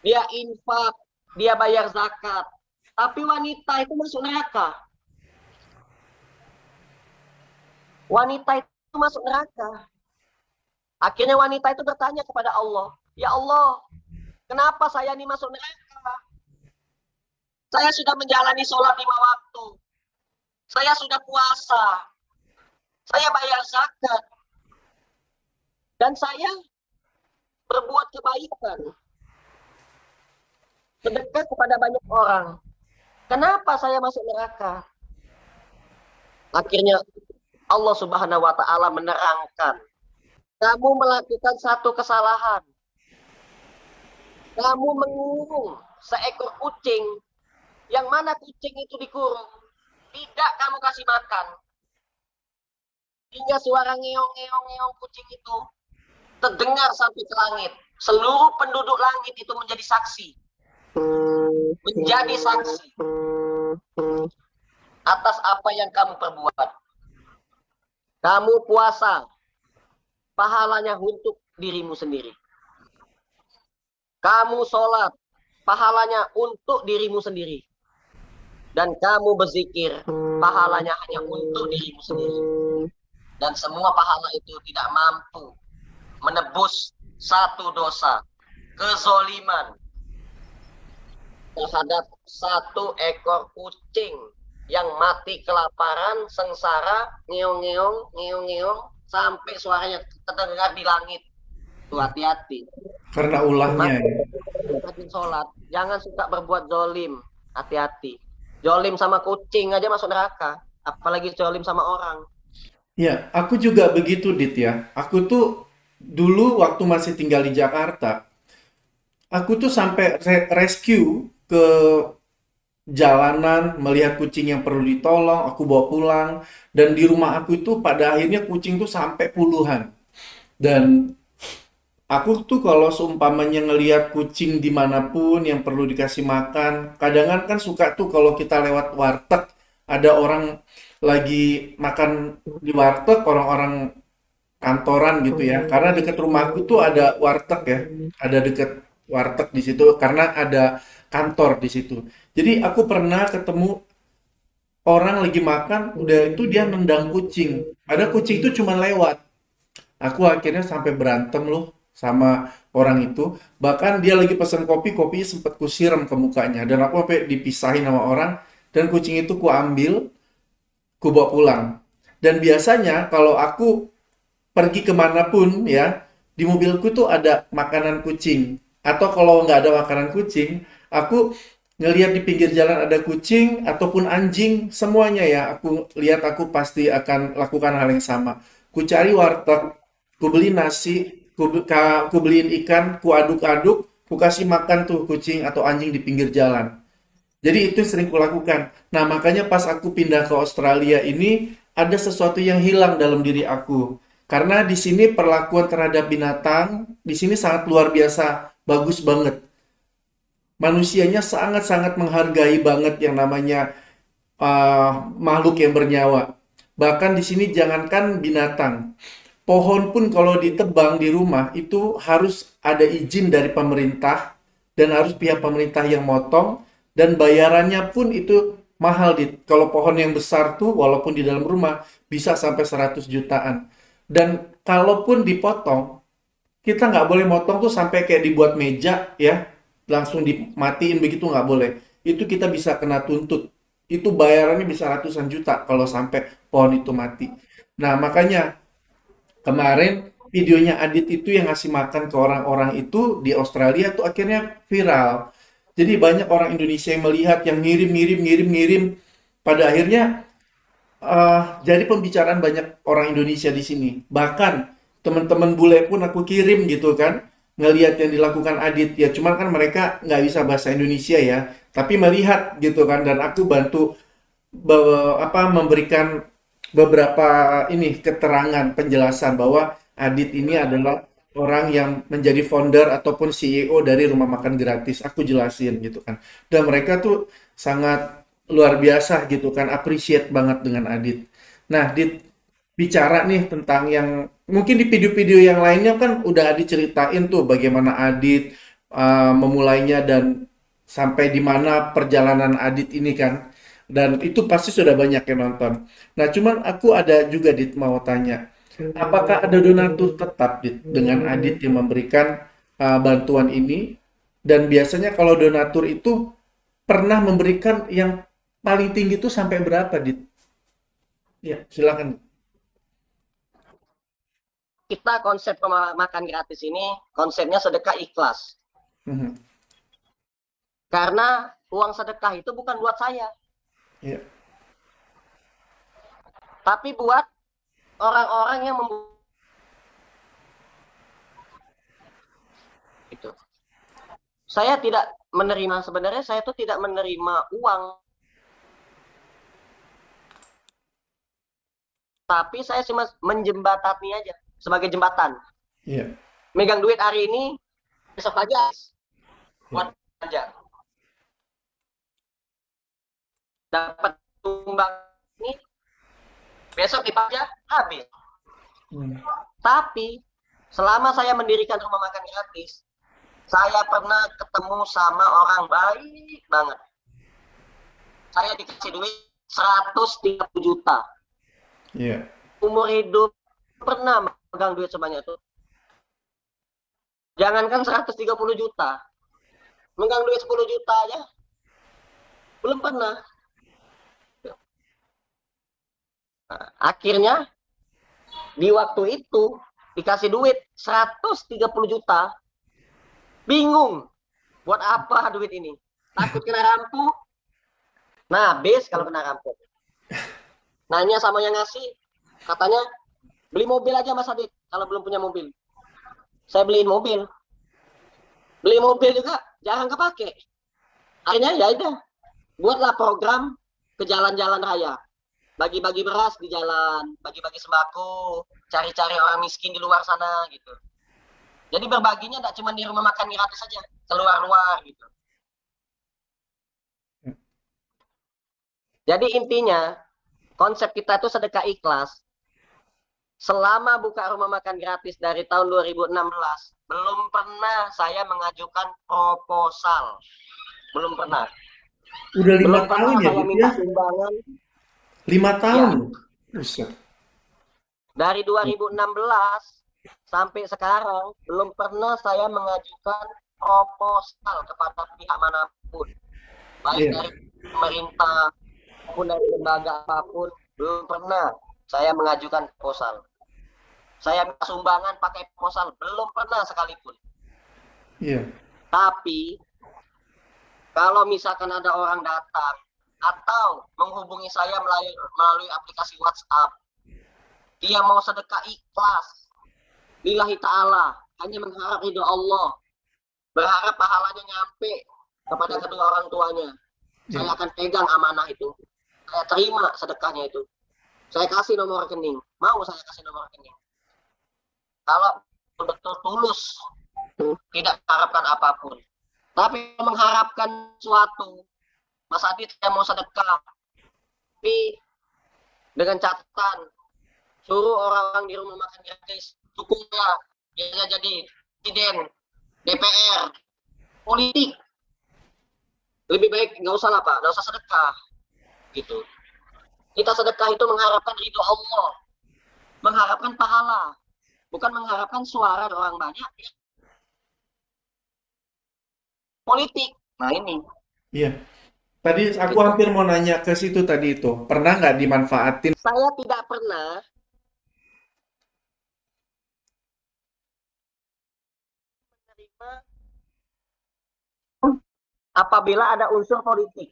Dia infak. Dia bayar zakat. Tapi wanita itu masuk neraka. Wanita itu masuk neraka. Akhirnya wanita itu bertanya kepada Allah. Ya Allah, kenapa saya ini masuk neraka? Saya sudah menjalani sholat 5 waktu. Saya sudah puasa. Saya bayar zakat. Dan saya berbuat kebaikan. Sedekah kepada banyak orang. Kenapa saya masuk neraka? Akhirnya Allah Subhanahu wa Ta'ala menerangkan. Kamu melakukan satu kesalahan. Kamu mengurung seekor kucing. Yang mana kucing itu dikurung. Tidak kamu kasih makan. Hingga suara ngeong-ngeong-ngeong kucing itu terdengar sampai ke langit. Seluruh penduduk langit itu menjadi saksi. Menjadi saksi atas apa yang kamu perbuat. Kamu puasa, pahalanya untuk dirimu sendiri. Kamu sholat, pahalanya untuk dirimu sendiri. Dan kamu berzikir, pahalanya hanya untuk dirimu sendiri. Dan semua pahala itu tidak mampu menebus satu dosa kezoliman terhadap satu ekor kucing yang mati kelaparan, sengsara, ngeong-ngeong, ngeong-ngeong, sampai suaranya terdengar di langit. Tuh hati-hati. Karena ulahnya Maka ya. rajin sholat, jangan suka berbuat zolim. Hati-hati. Zolim sama kucing aja masuk neraka. Apalagi zolim sama orang. Ya, aku juga begitu, Dit ya. Aku tuh dulu waktu masih tinggal di Jakarta, aku tuh sampai rescue ke jalanan, melihat kucing yang perlu ditolong, aku bawa pulang. Dan di rumah aku itu pada akhirnya kucing tuh sampai puluhan. Dan aku tuh kalau seumpamanya ngelihat kucing dimanapun yang perlu dikasih makan, kadang kan suka tuh kalau kita lewat warteg, ada orang lagi makan di warteg, orang-orang kantoran gitu ya. Karena deket rumahku tuh ada warteg ya, ada deket warteg di situ karena ada kantor di situ. Jadi aku pernah ketemu orang lagi makan, udah itu dia nendang kucing. Ada kucing itu cuma lewat. Aku akhirnya sampai berantem loh sama orang itu. Bahkan dia lagi pesen kopi, kopinya sempet kusiram ke mukanya. Dan aku sampai dipisahin sama orang. Dan kucing itu ku ambil, ku bawa pulang. Dan biasanya kalau aku pergi kemanapun ya, di mobilku tuh ada makanan kucing. Atau kalau nggak ada makanan kucing, aku ngelihat di pinggir jalan ada kucing ataupun anjing, semuanya ya, aku lihat aku pasti akan lakukan hal yang sama. Ku cari warteg, ku beli nasi, ku beliin ikan, ku aduk-aduk, ku kasih makan tuh kucing atau anjing di pinggir jalan. Jadi itu yang sering kulakukan. Nah, makanya pas aku pindah ke Australia ini ada sesuatu yang hilang dalam diri aku. Karena di sini perlakuan terhadap binatang di sini sangat luar biasa, bagus banget. Manusianya sangat-sangat menghargai banget yang namanya makhluk yang bernyawa. Bahkan di sini jangankan binatang, pohon pun kalau ditebang di rumah itu harus ada izin dari pemerintah dan harus pihak pemerintah yang motong dan bayarannya pun itu mahal. Kalau pohon yang besar tuh walaupun di dalam rumah bisa sampai 100 jutaan. Dan kalaupun dipotong, kita nggak boleh motong tuh sampai kayak dibuat meja ya, langsung dimatiin begitu nggak boleh. Itu kita bisa kena tuntut. Itu bayarannya bisa ratusan juta kalau sampai pohon itu mati. Nah, makanya kemarin videonya Adit itu yang ngasih makan ke orang-orang itu di Australia tuh akhirnya viral. Jadi banyak orang Indonesia yang melihat, yang ngirim, ngirim, ngirim, ngirim. Pada akhirnya jadi pembicaraan banyak orang Indonesia di sini. Bahkan teman-teman bule pun aku kirim gitu kan, ngelihat yang dilakukan Adit. Ya cuman kan mereka nggak bisa bahasa Indonesia ya, tapi melihat gitu kan. Dan aku bantu memberikan beberapa ini keterangan penjelasan bahwa Adit ini adalah orang yang menjadi founder ataupun CEO dari rumah makan gratis. Aku jelasin gitu kan. Dan mereka tuh sangat luar biasa gitu kan, appreciate banget dengan Adit. Nah, Dit bicara nih tentang yang mungkin di video-video yang lainnya kan udah Adit ceritain tuh bagaimana Adit memulainya dan sampai di mana perjalanan Adit ini kan. Dan itu pasti sudah banyak yang nonton. Nah, cuman aku ada juga Dit mau tanya, apakah ada donatur tetap Dit dengan Adit yang memberikan bantuan ini? Dan biasanya kalau donatur itu pernah memberikan yang paling tinggi itu sampai berapa, Dit? Ya, silakan. Kita konsep makan gratis ini, konsepnya sedekah ikhlas. Mhm. Karena uang sedekah itu bukan buat saya, Ya, tapi buat orang-orang yang membutuhkan itu. Saya tidak menerima, sebenarnya saya itu tidak menerima uang, tapi saya cuma menjembatani aja sebagai jembatan. iya, Megang duit hari ini, besok aja iya. buat aja. Dapat tumbang ini, besok dipakai habis. Hmm. Tapi selama saya mendirikan rumah makan gratis, saya pernah ketemu sama orang baik banget. Saya dikasih duit 130 juta. Iya. Umur hidup pernah megang duit sebanyak itu. Jangankan 130 juta, megang duit 10 juta aja belum pernah. Nah, akhirnya di waktu itu dikasih duit 130 juta, bingung buat apa duit ini, takut kena rampok. Nah, habis kalau kena rampok, nanya sama yang ngasih, katanya beli mobil aja Mas Adit kalau belum punya mobil. Saya beliin mobil, beli mobil juga jarang kepake. Akhirnya ya udah, buatlah program ke jalan-jalan raya, bagi-bagi beras di jalan, bagi-bagi sembako, cari-cari orang miskin di luar sana gitu. Jadi berbaginya tidak cuma di rumah makan gratis saja, keluar-luar gitu. Jadi intinya konsep kita itu sedekah ikhlas. Selama buka rumah makan gratis dari tahun 2016, belum pernah saya mengajukan proposal. Belum pernah. Udah 5 Belum pernah tahun ya, saya Dit, minta ya? sumbangan. 5 tahun Ya, loh. Buset. dari 2016 sampai sekarang belum pernah saya mengajukan proposal kepada pihak manapun, baik Iya. dari pemerintah maupun dari lembaga apapun, belum pernah saya mengajukan proposal. Saya minta sumbangan pakai proposal, belum pernah sekalipun. Iya. Tapi kalau misalkan ada orang datang atau menghubungi saya melalui aplikasi WhatsApp, dia mau sedekah ikhlas, lillahi ta'ala, hanya mengharap ridho Allah, berharap pahalanya nyampe kepada kedua orang tuanya, saya Iya. akan pegang amanah itu. Saya terima sedekahnya itu. Saya kasih nomor rekening. Mau saya kasih nomor rekening. Kalau betul tulus, tidak mengharapkan apapun. Tapi mengharapkan sesuatu, Mas Adit saya mau sedekah, tapi dengan catatan suruh orang-orang di rumah makan gratis, dukungnya, dia jadi presiden, DPR, politik, lebih baik nggak usah lah Pak, nggak usah sedekah, gitu. Kita sedekah itu mengharapkan ridho Allah, mengharapkan pahala, bukan mengharapkan suara orang banyak. Ya. Politik, nah ini. Iya. Tadi aku Gitu. hampir mau nanya ke situ tadi itu. Pernah nggak dimanfaatin? Saya tidak pernah menerima apabila ada unsur politik.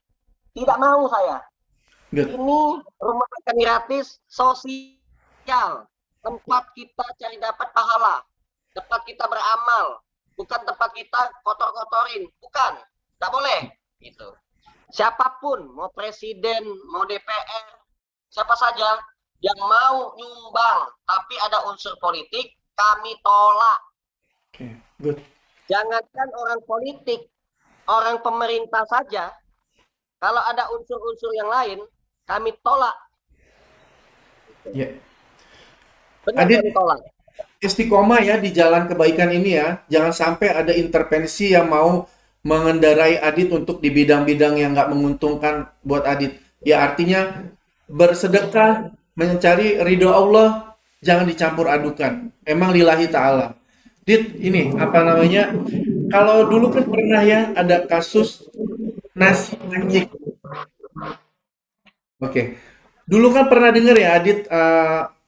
Tidak mau saya. Good. Ini rumah makan gratis sosial. Tempat kita cari dapat pahala. Tempat kita beramal. Bukan tempat kita kotor-kotorin. Bukan. Tidak boleh. Gitu. Siapapun, mau presiden, mau DPR, siapa saja yang mau nyumbang, tapi ada unsur politik, kami tolak. Oke, good. Jangankan orang politik, orang pemerintah saja, kalau ada unsur-unsur yang lain, kami tolak. Ya. Benar kami Adit, tolak. istiqomah ya di jalan kebaikan ini ya. Jangan sampai ada intervensi yang mau mengendarai Adit untuk di bidang-bidang yang nggak menguntungkan buat Adit. Ya artinya bersedekah, mencari ridho Allah, jangan dicampur adukan. Emang lillahi ta'ala. Dit, ini apa namanya? Kalau dulu kan pernah ya ada kasus nasi anjing. Oke. Dulu kan pernah denger ya Adit,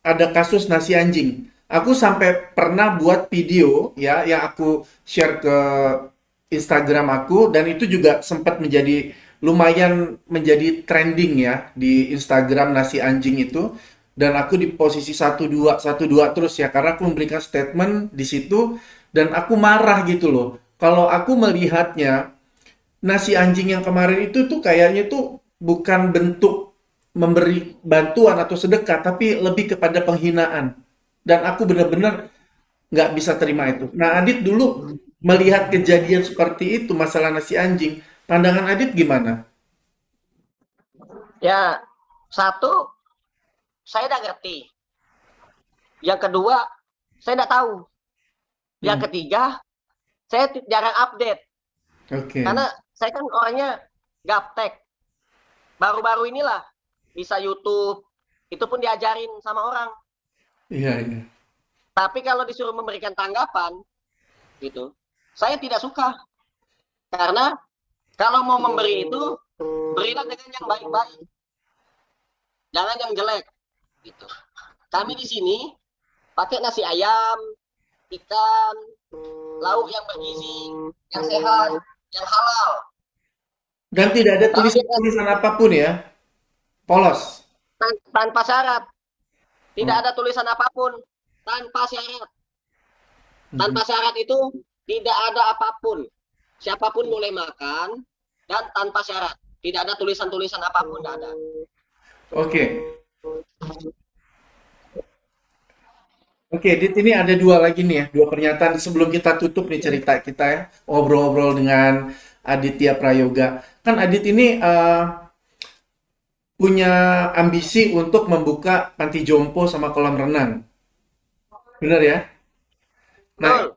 ada kasus nasi anjing. Aku sampai pernah buat video ya yang aku share ke Instagram aku dan itu juga sempat menjadi lumayan menjadi trending ya di Instagram nasi anjing itu dan aku di posisi satu dua terus ya karena aku memberikan statement di situ dan aku marah gitu loh. Kalau aku melihatnya nasi anjing yang kemarin itu tuh kayaknya tuh bukan bentuk memberi bantuan atau sedekah, tapi lebih kepada penghinaan. Dan aku benar-benar nggak bisa terima itu. Nah, Adit dulu melihat kejadian seperti itu, masalah nasi anjing, pandangan Adit gimana? Ya, satu, saya tidak ngerti. Yang kedua, saya tidak tahu. Yang Hmm, ketiga, saya jarang update. oke. Karena saya kan orangnya gaptek. Baru-baru inilah bisa YouTube, itu pun diajarin sama orang. Iya, iya. Tapi kalau disuruh memberikan tanggapan, gitu. Saya tidak suka, karena kalau mau memberi itu berilah dengan yang baik-baik, jangan yang jelek, gitu. Kami di sini pakai nasi ayam, ikan, lauk yang bergizi, yang sehat, yang halal. Dan tidak ada Kalau dia tulisan-tulisan apapun ya, polos. tanpa syarat, tidak Oh. ada tulisan apapun, tanpa syarat. Mhm. Tanpa syarat itu tidak ada apapun. Siapapun boleh makan dan tanpa syarat. Tidak ada tulisan-tulisan apapun, tidak ada. Oke. Oke, Dit, ini ada dua lagi nih ya, dua pernyataan sebelum kita tutup nih cerita kita ya, ngobrol-ngobrol dengan Aditya Prayoga. Kan Adit ini punya ambisi untuk membuka panti jompo sama kolam renang. Bener ya? Nah, Betul.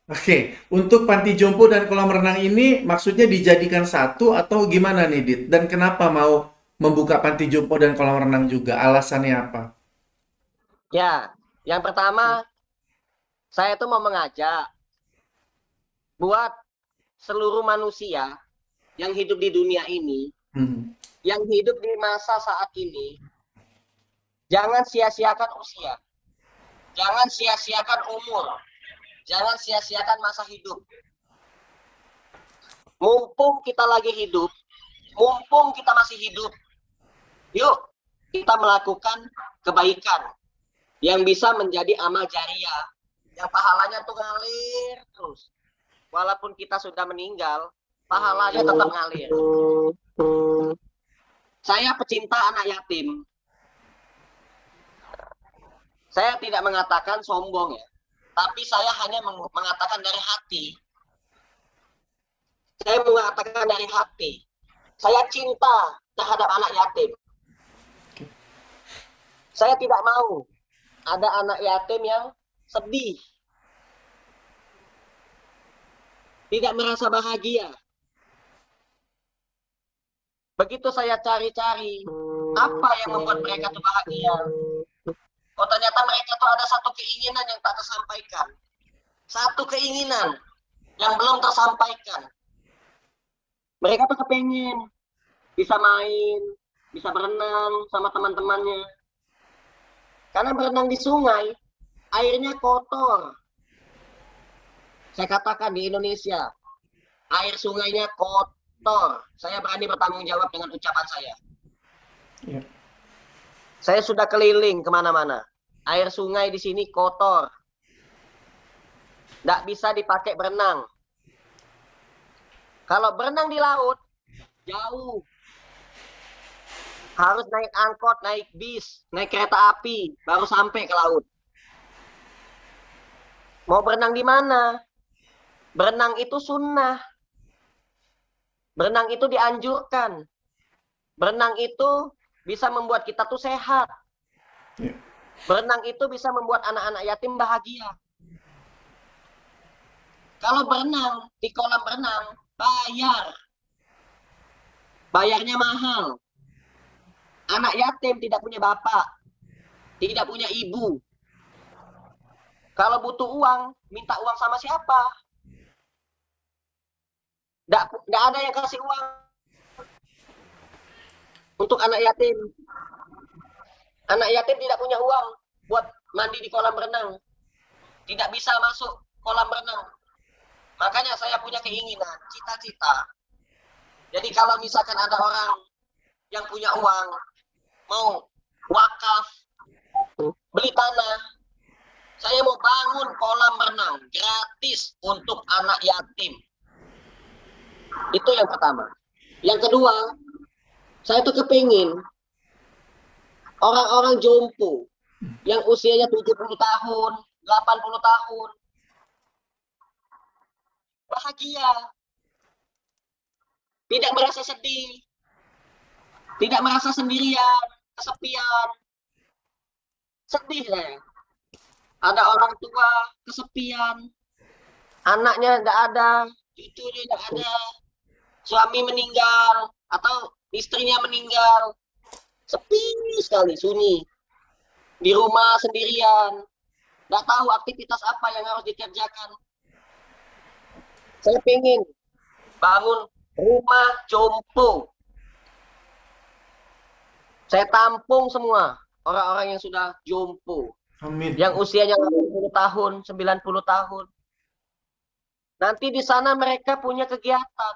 oke, untuk panti jompo dan kolam renang ini maksudnya dijadikan satu atau gimana nih, Dit? Dan kenapa mau membuka panti jompo dan kolam renang juga? Alasannya apa? Ya, yang pertama saya tuh mau mengajak buat seluruh manusia yang hidup di dunia ini, Hmm. yang hidup di masa saat ini, jangan sia-siakan usia, jangan sia-siakan umur, jangan sia-siakan masa hidup. Mumpung kita lagi hidup, mumpung kita masih hidup, yuk kita melakukan kebaikan yang bisa menjadi amal jariah, yang pahalanya tuh ngalir terus. Walaupun kita sudah meninggal, pahalanya tetap ngalir. Saya pecinta anak yatim. Saya tidak mengatakan sombong ya, tapi saya hanya mengatakan dari hati. Saya mengatakan dari hati. Saya cinta terhadap anak yatim. Saya tidak mau ada anak yatim yang sedih, tidak merasa bahagia. Begitu saya cari-cari, apa yang membuat mereka tuh bahagia? Oh, ternyata mereka tuh ada satu keinginan yang tak tersampaikan. Satu keinginan yang belum tersampaikan. Mereka tuh kepengen bisa main, bisa berenang sama teman-temannya. Karena berenang di sungai, airnya kotor. Saya katakan di Indonesia, air sungainya kotor. Saya berani bertanggung jawab dengan ucapan saya. Ya. Saya sudah keliling kemana-mana. Air sungai di sini kotor. Nggak bisa dipakai berenang. Kalau berenang di laut, jauh. Harus naik angkot, naik bis, naik kereta api, baru sampai ke laut. Mau berenang di mana? Berenang itu sunnah. Berenang itu dianjurkan. Berenang itu bisa membuat kita tuh sehat. Ya. Berenang itu bisa membuat anak-anak yatim bahagia. Kalau berenang di kolam renang, bayar. Bayarnya mahal. Anak yatim tidak punya bapak, tidak punya ibu. Kalau butuh uang, minta uang sama siapa? Nggak ada yang kasih uang untuk anak yatim. Anak yatim tidak punya uang buat mandi di kolam renang. Tidak bisa masuk kolam renang. Makanya saya punya keinginan, cita-cita. Jadi kalau misalkan ada orang yang punya uang, mau wakaf, beli tanah, saya mau bangun kolam renang gratis untuk anak yatim. Itu yang pertama. Yang kedua, saya tuh kepingin orang-orang jompo yang usianya 70 tahun, 80 tahun, bahagia, tidak merasa sedih, tidak merasa sendirian, kesepian. Sedih saya. Ada orang tua kesepian, anaknya nggak ada, cucunya nggak ada, suami meninggal atau istrinya meninggal, sepi sekali, sunyi, di rumah sendirian, nggak tahu aktivitas apa yang harus dikerjakan. Saya pengen bangun rumah jompo. Saya tampung semua orang-orang yang sudah jompo, Amin. yang usianya 80 tahun, 90 tahun. Nanti di sana mereka punya kegiatan,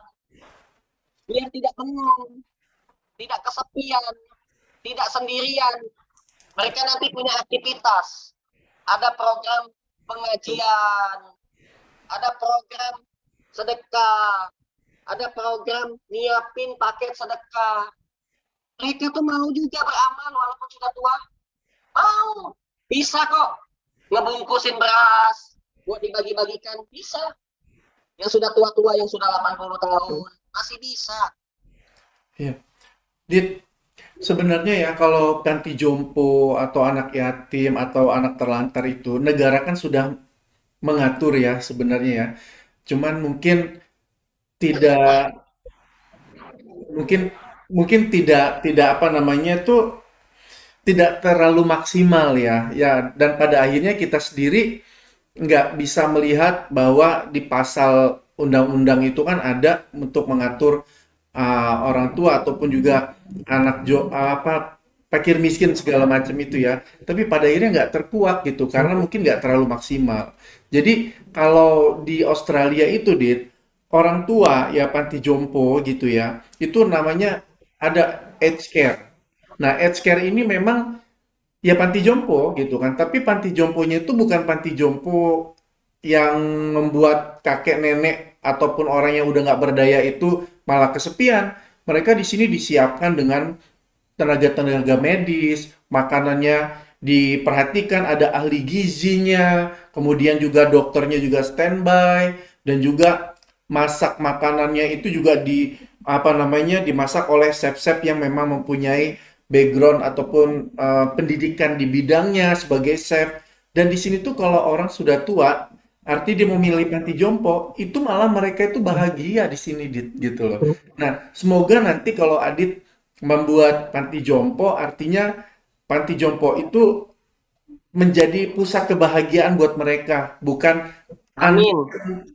biar tidak bengong, tidak kesepian, tidak sendirian. Mereka nanti punya aktivitas. Ada program pengajian, ada program sedekah, ada program nyiapin paket sedekah. Mereka tuh mau juga beramal walaupun sudah tua. Mau. Bisa kok. Ngebungkusin beras, buat dibagi-bagikan. Bisa. Yang sudah tua-tua, yang sudah 80 tahun. Masih bisa. Ya. Dit, sebenarnya ya kalau panti jompo atau anak yatim atau anak terlantar itu negara kan sudah mengatur ya sebenarnya ya. Cuman tidak mungkin mungkin tidak apa namanya tuh tidak terlalu maksimal ya. Ya, dan pada akhirnya kita sendiri nggak bisa melihat bahwa di pasal undang-undang itu kan ada untuk mengatur orang tua ataupun juga apa fakir miskin segala macam itu ya. Tapi pada akhirnya nggak terkuak gitu karena mungkin nggak terlalu maksimal. Jadi kalau di Australia itu Dit, orang tua ya panti jompo gitu ya, itu namanya ada aged care. Nah, aged care ini memang ya panti jompo gitu kan, tapi panti jomponya itu bukan panti jompo yang membuat kakek nenek ataupun orang yang udah nggak berdaya itu malah kesepian. Mereka di sini disiapkan dengan tenaga-tenaga medis, makanannya diperhatikan, ada ahli gizinya, kemudian juga dokternya juga standby, dan juga masak makanannya itu juga apa namanya dimasak oleh chef-chef yang memang mempunyai background ataupun pendidikan di bidangnya sebagai chef. Dan di sini tuh kalau orang sudah tua, arti dia memilih panti jompo, itu malah mereka itu bahagia di sini gitu loh. Nah, semoga nanti kalau Adit membuat panti jompo, artinya panti jompo itu menjadi pusat kebahagiaan buat mereka, anak Amin.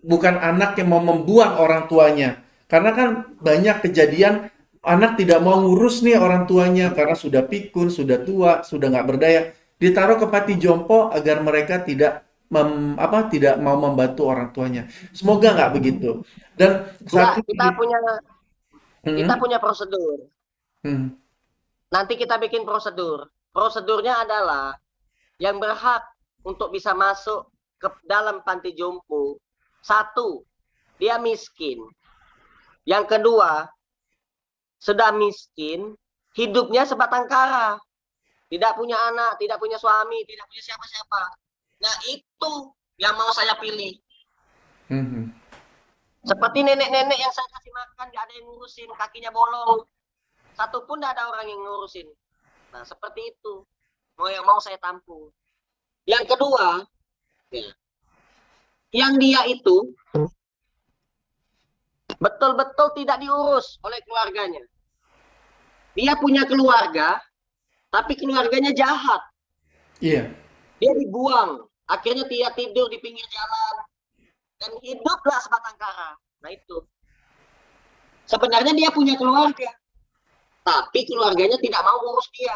bukan anak yang mau membuang orang tuanya. Karena kan banyak kejadian anak tidak mau ngurus nih orang tuanya karena sudah pikun, sudah tua, sudah nggak berdaya. Ditaruh ke panti jompo agar mereka tidak mau membantu orang tuanya. Semoga nggak begitu. Dan Enggak, satu kita lagi, punya kita hmm, punya prosedur. hmm, Nanti kita bikin prosedur. Prosedurnya adalah yang berhak untuk bisa masuk ke dalam panti jompo. Satu, dia miskin. Yang kedua, sudah miskin, hidupnya sebatang kara. Tidak punya anak, tidak punya suami, tidak punya siapa-siapa. Nah, itu yang mau saya pilih. hmm, hmm. Seperti nenek-nenek yang saya kasih makan, gak ada yang ngurusin, kakinya bolong. Satu pun tidak ada orang yang ngurusin. Nah, seperti itu. Yang mau saya tampung. Yang kedua, ya, yang dia itu betul-betul tidak diurus oleh keluarganya. Dia punya keluarga, tapi keluarganya jahat. Iya, Dia dibuang. Akhirnya dia tidur di pinggir jalan. Dan hiduplah sebatang kara. Nah itu. Sebenarnya dia punya keluarga. Tapi keluarganya tidak mau urus dia.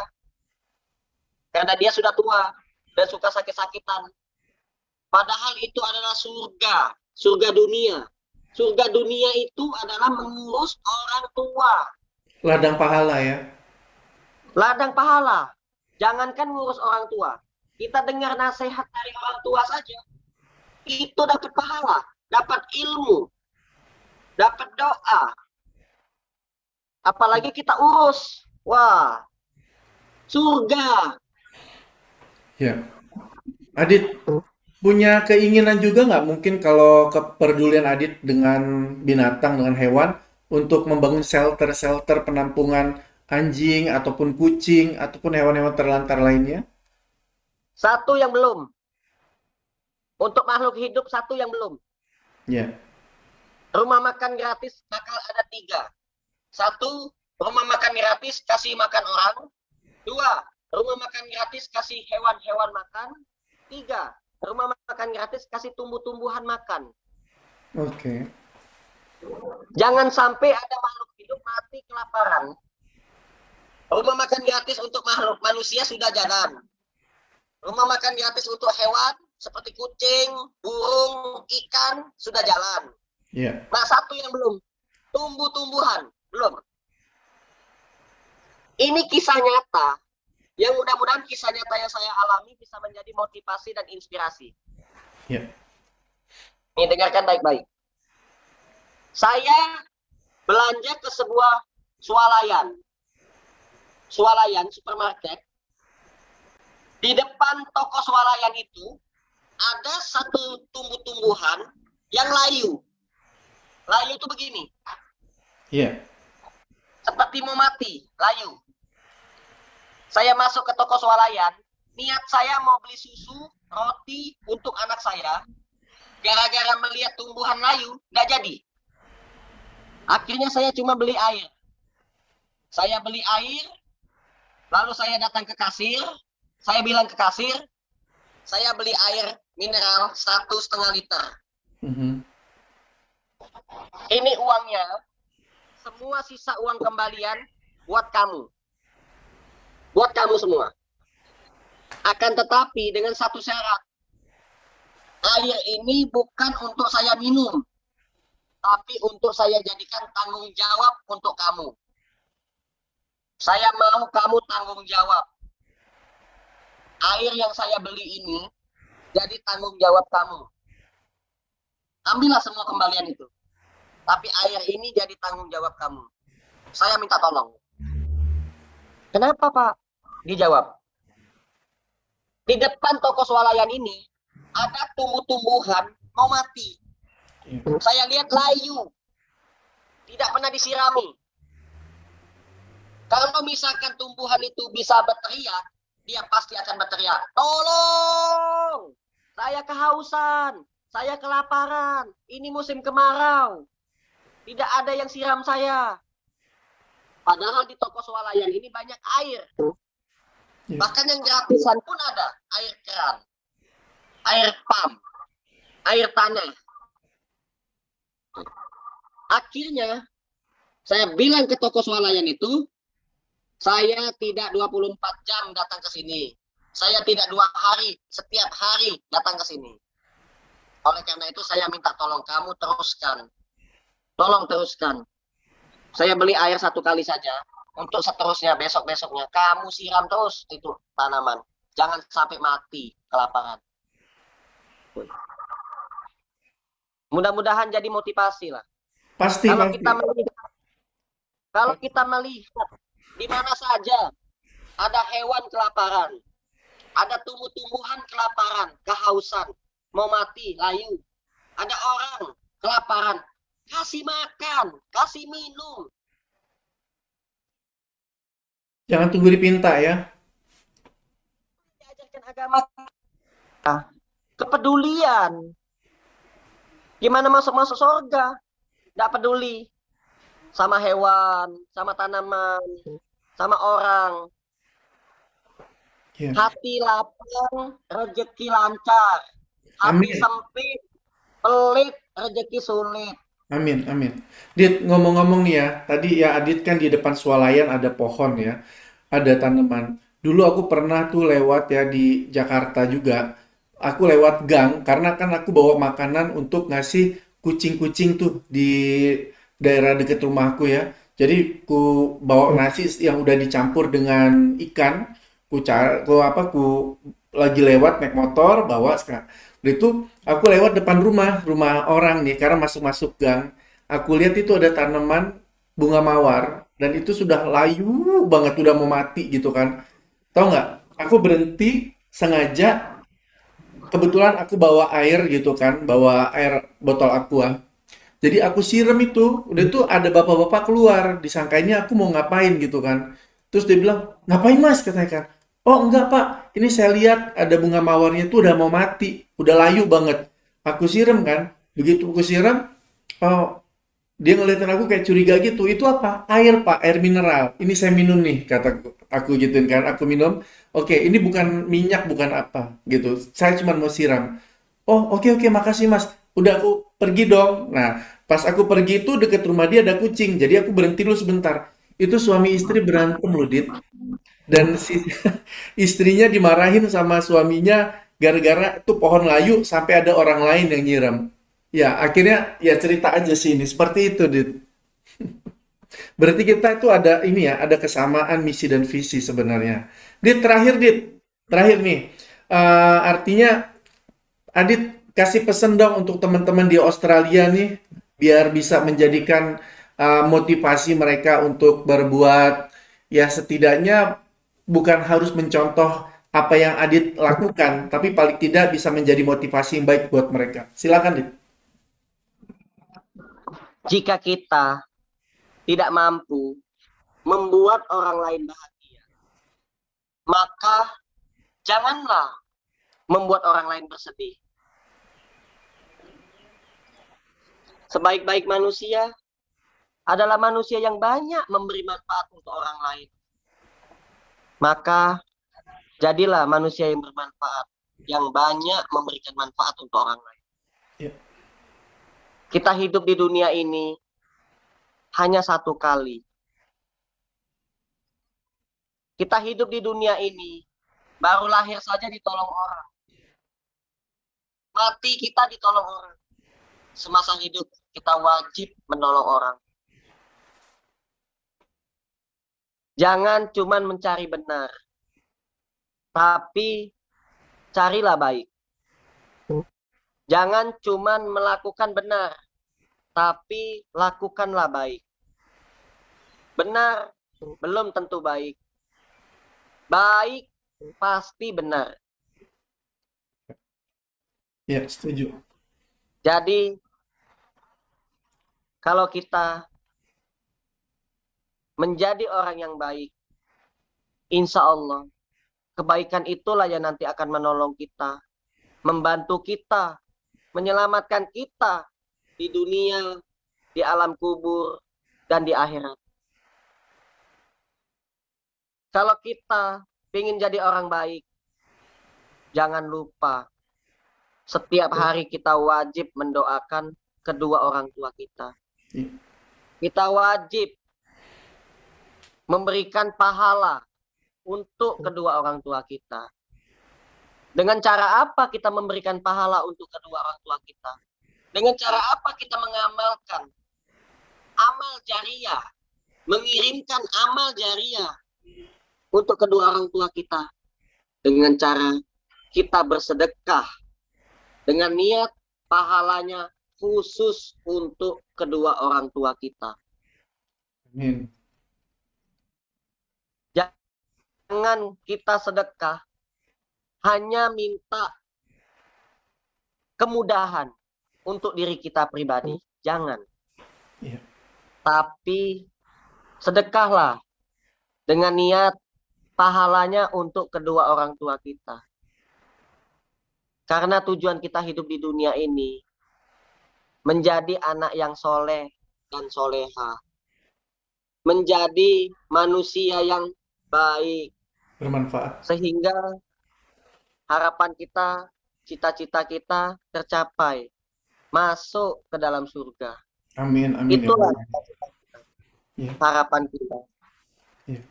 Karena dia sudah tua. Dan suka sakit-sakitan. Padahal itu adalah surga. Surga dunia. Surga dunia itu adalah mengurus orang tua. ladang pahala ya. Ladang pahala. Jangankan ngurus orang tua. Kita dengar nasihat dari orang tua saja. Itu dapat pahala. Dapat ilmu. Dapat doa. Apalagi kita urus. Wah, surga. Ya. Adit, punya keinginan juga nggak mungkin kalau kepedulian Adit dengan binatang, dengan hewan, untuk membangun shelter-shelter penampungan anjing, ataupun kucing, ataupun hewan-hewan terlantar lainnya? Satu yang belum. Untuk makhluk hidup satu yang belum. Ya. Rumah makan gratis bakal ada 3. Satu, rumah makan gratis kasih makan orang. 2, rumah makan gratis kasih hewan-hewan makan. 3, rumah makan gratis kasih tumbuh-tumbuhan makan. Oke. Jangan sampai ada makhluk hidup mati kelaparan. Rumah makan gratis untuk makhluk manusia sudah jalan. Rumah makan gratis untuk hewan seperti kucing, burung, ikan sudah jalan. Iya. Nah, satu yang belum, tumbuh-tumbuhan belum. Ini kisah nyata yang mudah-mudahan kisah nyata yang saya alami bisa menjadi motivasi dan inspirasi. Iya. Ini dengarkan baik-baik. Saya belanja ke sebuah swalayan supermarket. Di depan toko swalayan itu ada satu tumbuh-tumbuhan yang layu. Layu itu begini, Iya. seperti mau mati, layu. Saya masuk ke toko swalayan, niat saya mau beli susu, roti untuk anak saya. Gara-gara melihat tumbuhan layu, nggak jadi. Akhirnya saya cuma beli air. Saya beli air, lalu saya datang ke kasir. Saya bilang ke kasir, saya beli air mineral 1,5 liter. Mhm. Ini uangnya, semua sisa uang kembalian buat kamu. Buat kamu semua. Akan tetapi dengan satu syarat. Air ini bukan untuk saya minum, tapi untuk saya jadikan tanggung jawab untuk kamu. Saya mau kamu tanggung jawab. Air yang saya beli ini jadi tanggung jawab kamu. Ambillah semua kembalian itu. Tapi air ini jadi tanggung jawab kamu. Saya minta tolong. Kenapa, Pak? Dijawab. Di depan toko swalayan ini ada tumbuh-tumbuhan mau mati. Saya lihat layu. Tidak pernah disirami. Kalau misalkan tumbuhan itu bisa berteriak, dia pasti akan berteriak, tolong! Saya kehausan, saya kelaparan, ini musim kemarau. Tidak ada yang siram saya. Padahal di toko swalayan ini banyak air. Bahkan yang gratisan pun ada. Air keran, air pump, air tanah. Akhirnya, saya bilang ke toko swalayan itu, saya tidak 24 jam datang ke sini. Saya tidak 2 hari, setiap hari datang ke sini. Oleh karena itu saya minta tolong kamu teruskan. Tolong teruskan. Saya beli air 1 kali saja. Untuk seterusnya, besok-besoknya, kamu siram terus itu tanaman. Jangan sampai mati kelaparan. Mudah-mudahan jadi motivasi lah. Pasti, Kalau pasti. kita melihat di mana saja ada hewan kelaparan, ada tumbuh-tumbuhan kelaparan, kehausan, mau mati, layu. Ada orang kelaparan, kasih makan, kasih minum. Jangan tunggu dipinta ya. Diajarkan agama kita, kepedulian. Gimana masuk surga? Nggak peduli sama hewan, sama tanaman, sama orang. Ya. Hati lapang, rezeki lancar. Hati Amin. sempit, pelit, rezeki sulit. Amin, amin. Dit, ngomong-ngomong nih ya, tadi ya Adit kan di depan swalayan ada pohon ya, ada tanaman. Dulu aku pernah tuh lewat ya di Jakarta juga. Aku lewat gang karena kan aku bawa makanan untuk ngasih kucing-kucing tuh di daerah deket rumahku ya. Jadi ku bawa nasi yang udah dicampur dengan ikan. Ku lagi lewat naik motor bawa sekarang. Udah itu aku lewat depan rumah orang nih karena masuk-masuk gang. Aku lihat itu ada tanaman bunga mawar dan itu sudah layu banget udah mau mati gitu kan. Tahu nggak? Aku berhenti sengaja. Kebetulan aku bawa air gitu kan, bawa air botol aqua. Jadi aku siram itu, udah tuh ada bapak-bapak keluar, disangkanya aku mau ngapain gitu kan. Terus dia bilang, ngapain mas? Katanya kan. Oh enggak pak, ini saya lihat ada bunga mawarnya tuh udah mau mati, udah layu banget. Aku siram kan, begitu aku siram, oh dia ngeliatin aku kayak curiga gitu. Itu apa? Air, Pak, air mineral. Ini saya minum nih, kata aku gituin kan. Aku minum. Oke, ini bukan minyak, bukan apa gitu. Saya cuma mau siram. Oh, oke oke, makasih Mas. udah aku pergi dong. Nah, pas aku pergi itu deket rumah dia ada kucing, jadi aku berhenti dulu sebentar. Itu suami istri berantem loh, Dit. Dan si istrinya dimarahin sama suaminya gara-gara tuh pohon layu sampai ada orang lain yang nyiram. Ya, akhirnya ya cerita aja sih ini. Seperti itu, Dit. Berarti kita itu ada ini ya, ada kesamaan misi dan visi sebenarnya. Dit, terakhir, Dit. Terakhir nih. Artinya Adit kasih pesan dong untuk teman-teman di Australia nih, biar bisa menjadikan motivasi mereka untuk berbuat, ya setidaknya bukan harus mencontoh apa yang Adit lakukan, tapi paling tidak bisa menjadi motivasi yang baik buat mereka. Silakan, Dit. Jika kita tidak mampu membuat orang lain bahagia, maka janganlah membuat orang lain bersedih. Sebaik-baik manusia adalah manusia yang banyak memberi manfaat untuk orang lain. Maka jadilah manusia yang bermanfaat, yang banyak memberikan manfaat untuk orang lain. Ya. Kita hidup di dunia ini hanya satu kali. Kita hidup di dunia ini baru lahir saja ditolong orang. Mati kita ditolong orang. Semasa hidup kita wajib menolong orang. Jangan cuman mencari benar, tapi carilah baik. Jangan cuman melakukan benar, tapi lakukanlah baik. Benar belum tentu baik. Baik pasti benar. Ya, setuju. Jadi kalau kita menjadi orang yang baik, insya Allah kebaikan itulah yang nanti akan menolong kita, membantu kita, menyelamatkan kita di dunia, di alam kubur, dan di akhirat. Kalau kita ingin jadi orang baik, jangan lupa setiap hari kita wajib mendoakan kedua orang tua kita. Kita wajib memberikan pahala untuk kedua orang tua kita. Dengan cara apa kita memberikan pahala untuk kedua orang tua kita? Dengan cara apa kita mengamalkan amal jariah, mengirimkan amal jariah untuk kedua orang tua kita? Dengan cara kita bersedekah dengan niat pahalanya khusus untuk kedua orang tua kita. Amin. Jangan kita sedekah hanya minta kemudahan untuk diri kita pribadi. Jangan. Ya. Tapi sedekahlah dengan niat pahalanya untuk kedua orang tua kita. Karena tujuan kita hidup di dunia ini menjadi anak yang soleh dan soleha. Menjadi manusia yang baik. Bermanfaat. Sehingga harapan kita, cita-cita kita tercapai. Masuk ke dalam surga. Amin, amin. Itulah Ya. cita-cita kita, Ya. harapan kita. Ya.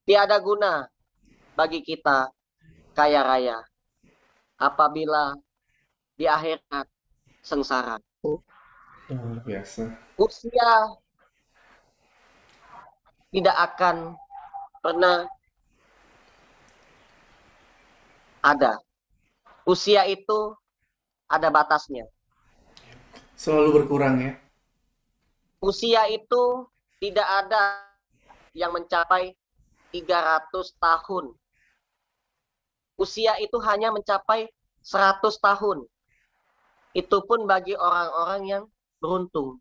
Tiada guna bagi kita kaya raya apabila di akhirat sengsara. Luar biasa. Usia tidak akan pernah ada. Usia itu ada batasnya. Selalu berkurang ya. Usia itu tidak ada yang mencapai 300 tahun. Usia itu hanya mencapai 100 tahun. Itu pun bagi orang-orang yang beruntung.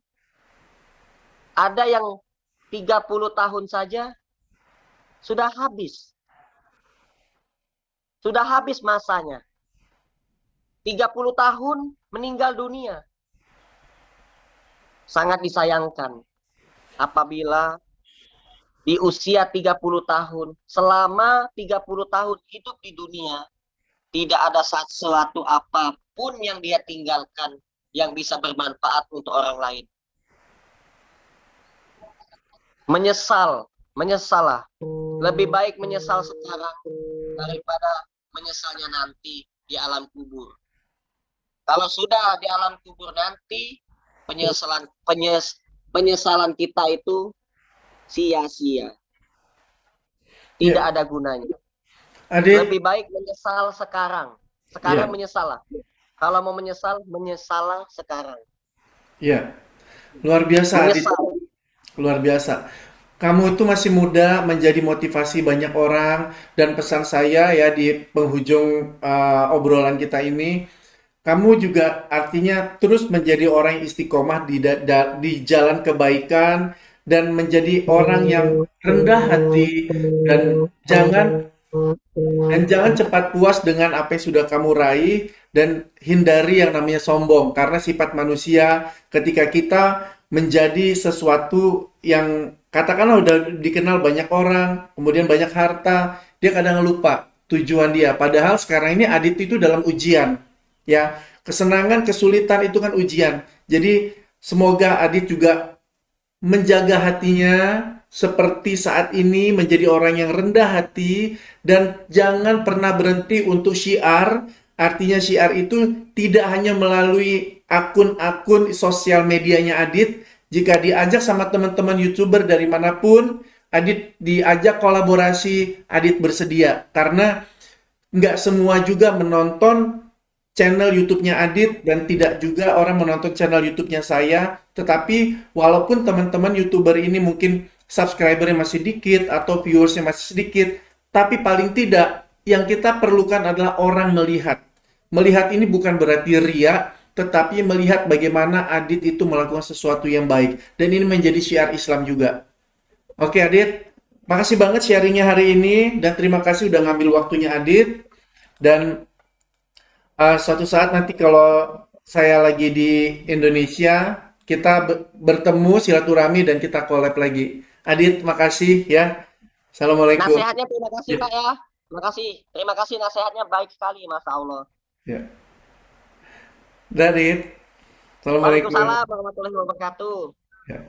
Ada yang 30 tahun saja sudah habis. Sudah habis masanya. 30 tahun meninggal dunia. Sangat disayangkan apabila di usia 30 tahun, selama 30 tahun hidup di dunia, tidak ada sesuatu apapun yang dia tinggalkan yang bisa bermanfaat untuk orang lain. Menyesal lah. Lebih baik menyesal sekarang daripada menyesalnya nanti di alam kubur. Kalau sudah di alam kubur nanti, penyesalan kita itu sia-sia. Tidak ada gunanya. Adit, Lebih baik menyesal sekarang. Sekarang menyesal lah. Kalau mau menyesal, menyesalah sekarang. ya, luar biasa, Adit. Menyesal. Luar biasa. Kamu itu masih muda, menjadi motivasi banyak orang, dan pesan saya ya di penghujung obrolan kita ini, kamu juga artinya terus menjadi orang yang istiqomah di jalan kebaikan dan menjadi orang yang rendah hati dan jangan cepat puas dengan apa yang sudah kamu raih dan hindari yang namanya sombong karena sifat manusia ketika kita menjadi sesuatu yang katakanlah udah dikenal banyak orang, kemudian banyak harta, dia kadang lupa tujuan dia. Padahal sekarang ini Adit itu dalam ujian, ya. Kesenangan, kesulitan itu kan ujian. Jadi semoga Adit juga menjaga hatinya seperti saat ini menjadi orang yang rendah hati dan jangan pernah berhenti untuk syiar. Artinya syiar itu tidak hanya melalui akun-akun sosial medianya Adit. Jika diajak sama teman-teman YouTuber dari manapun, Adit diajak kolaborasi, Adit bersedia. Karena nggak semua juga menonton channel YouTube-nya Adit dan tidak juga orang menonton channel YouTube-nya saya. Tetapi walaupun teman-teman YouTuber ini mungkin subscribernya masih dikit atau viewersnya masih sedikit, tapi paling tidak yang kita perlukan adalah orang melihat. Melihat ini bukan berarti ria, tetapi melihat bagaimana Adit itu melakukan sesuatu yang baik. Dan ini menjadi syiar Islam juga. Oke Adit, makasih banget sharingnya hari ini dan terima kasih udah ngambil waktunya Adit. Dan suatu saat nanti kalau saya lagi di Indonesia, kita bertemu silaturahmi dan kita collab lagi. Adit, makasih ya. Assalamualaikum. Nasihatnya terima kasih Ya, Kak ya. Terima kasih nasihatnya baik sekali, Masya Allah. ya. Adit, Assalamualaikum. Waalaikumsalam warahmatullahi wabarakatuh. Ya.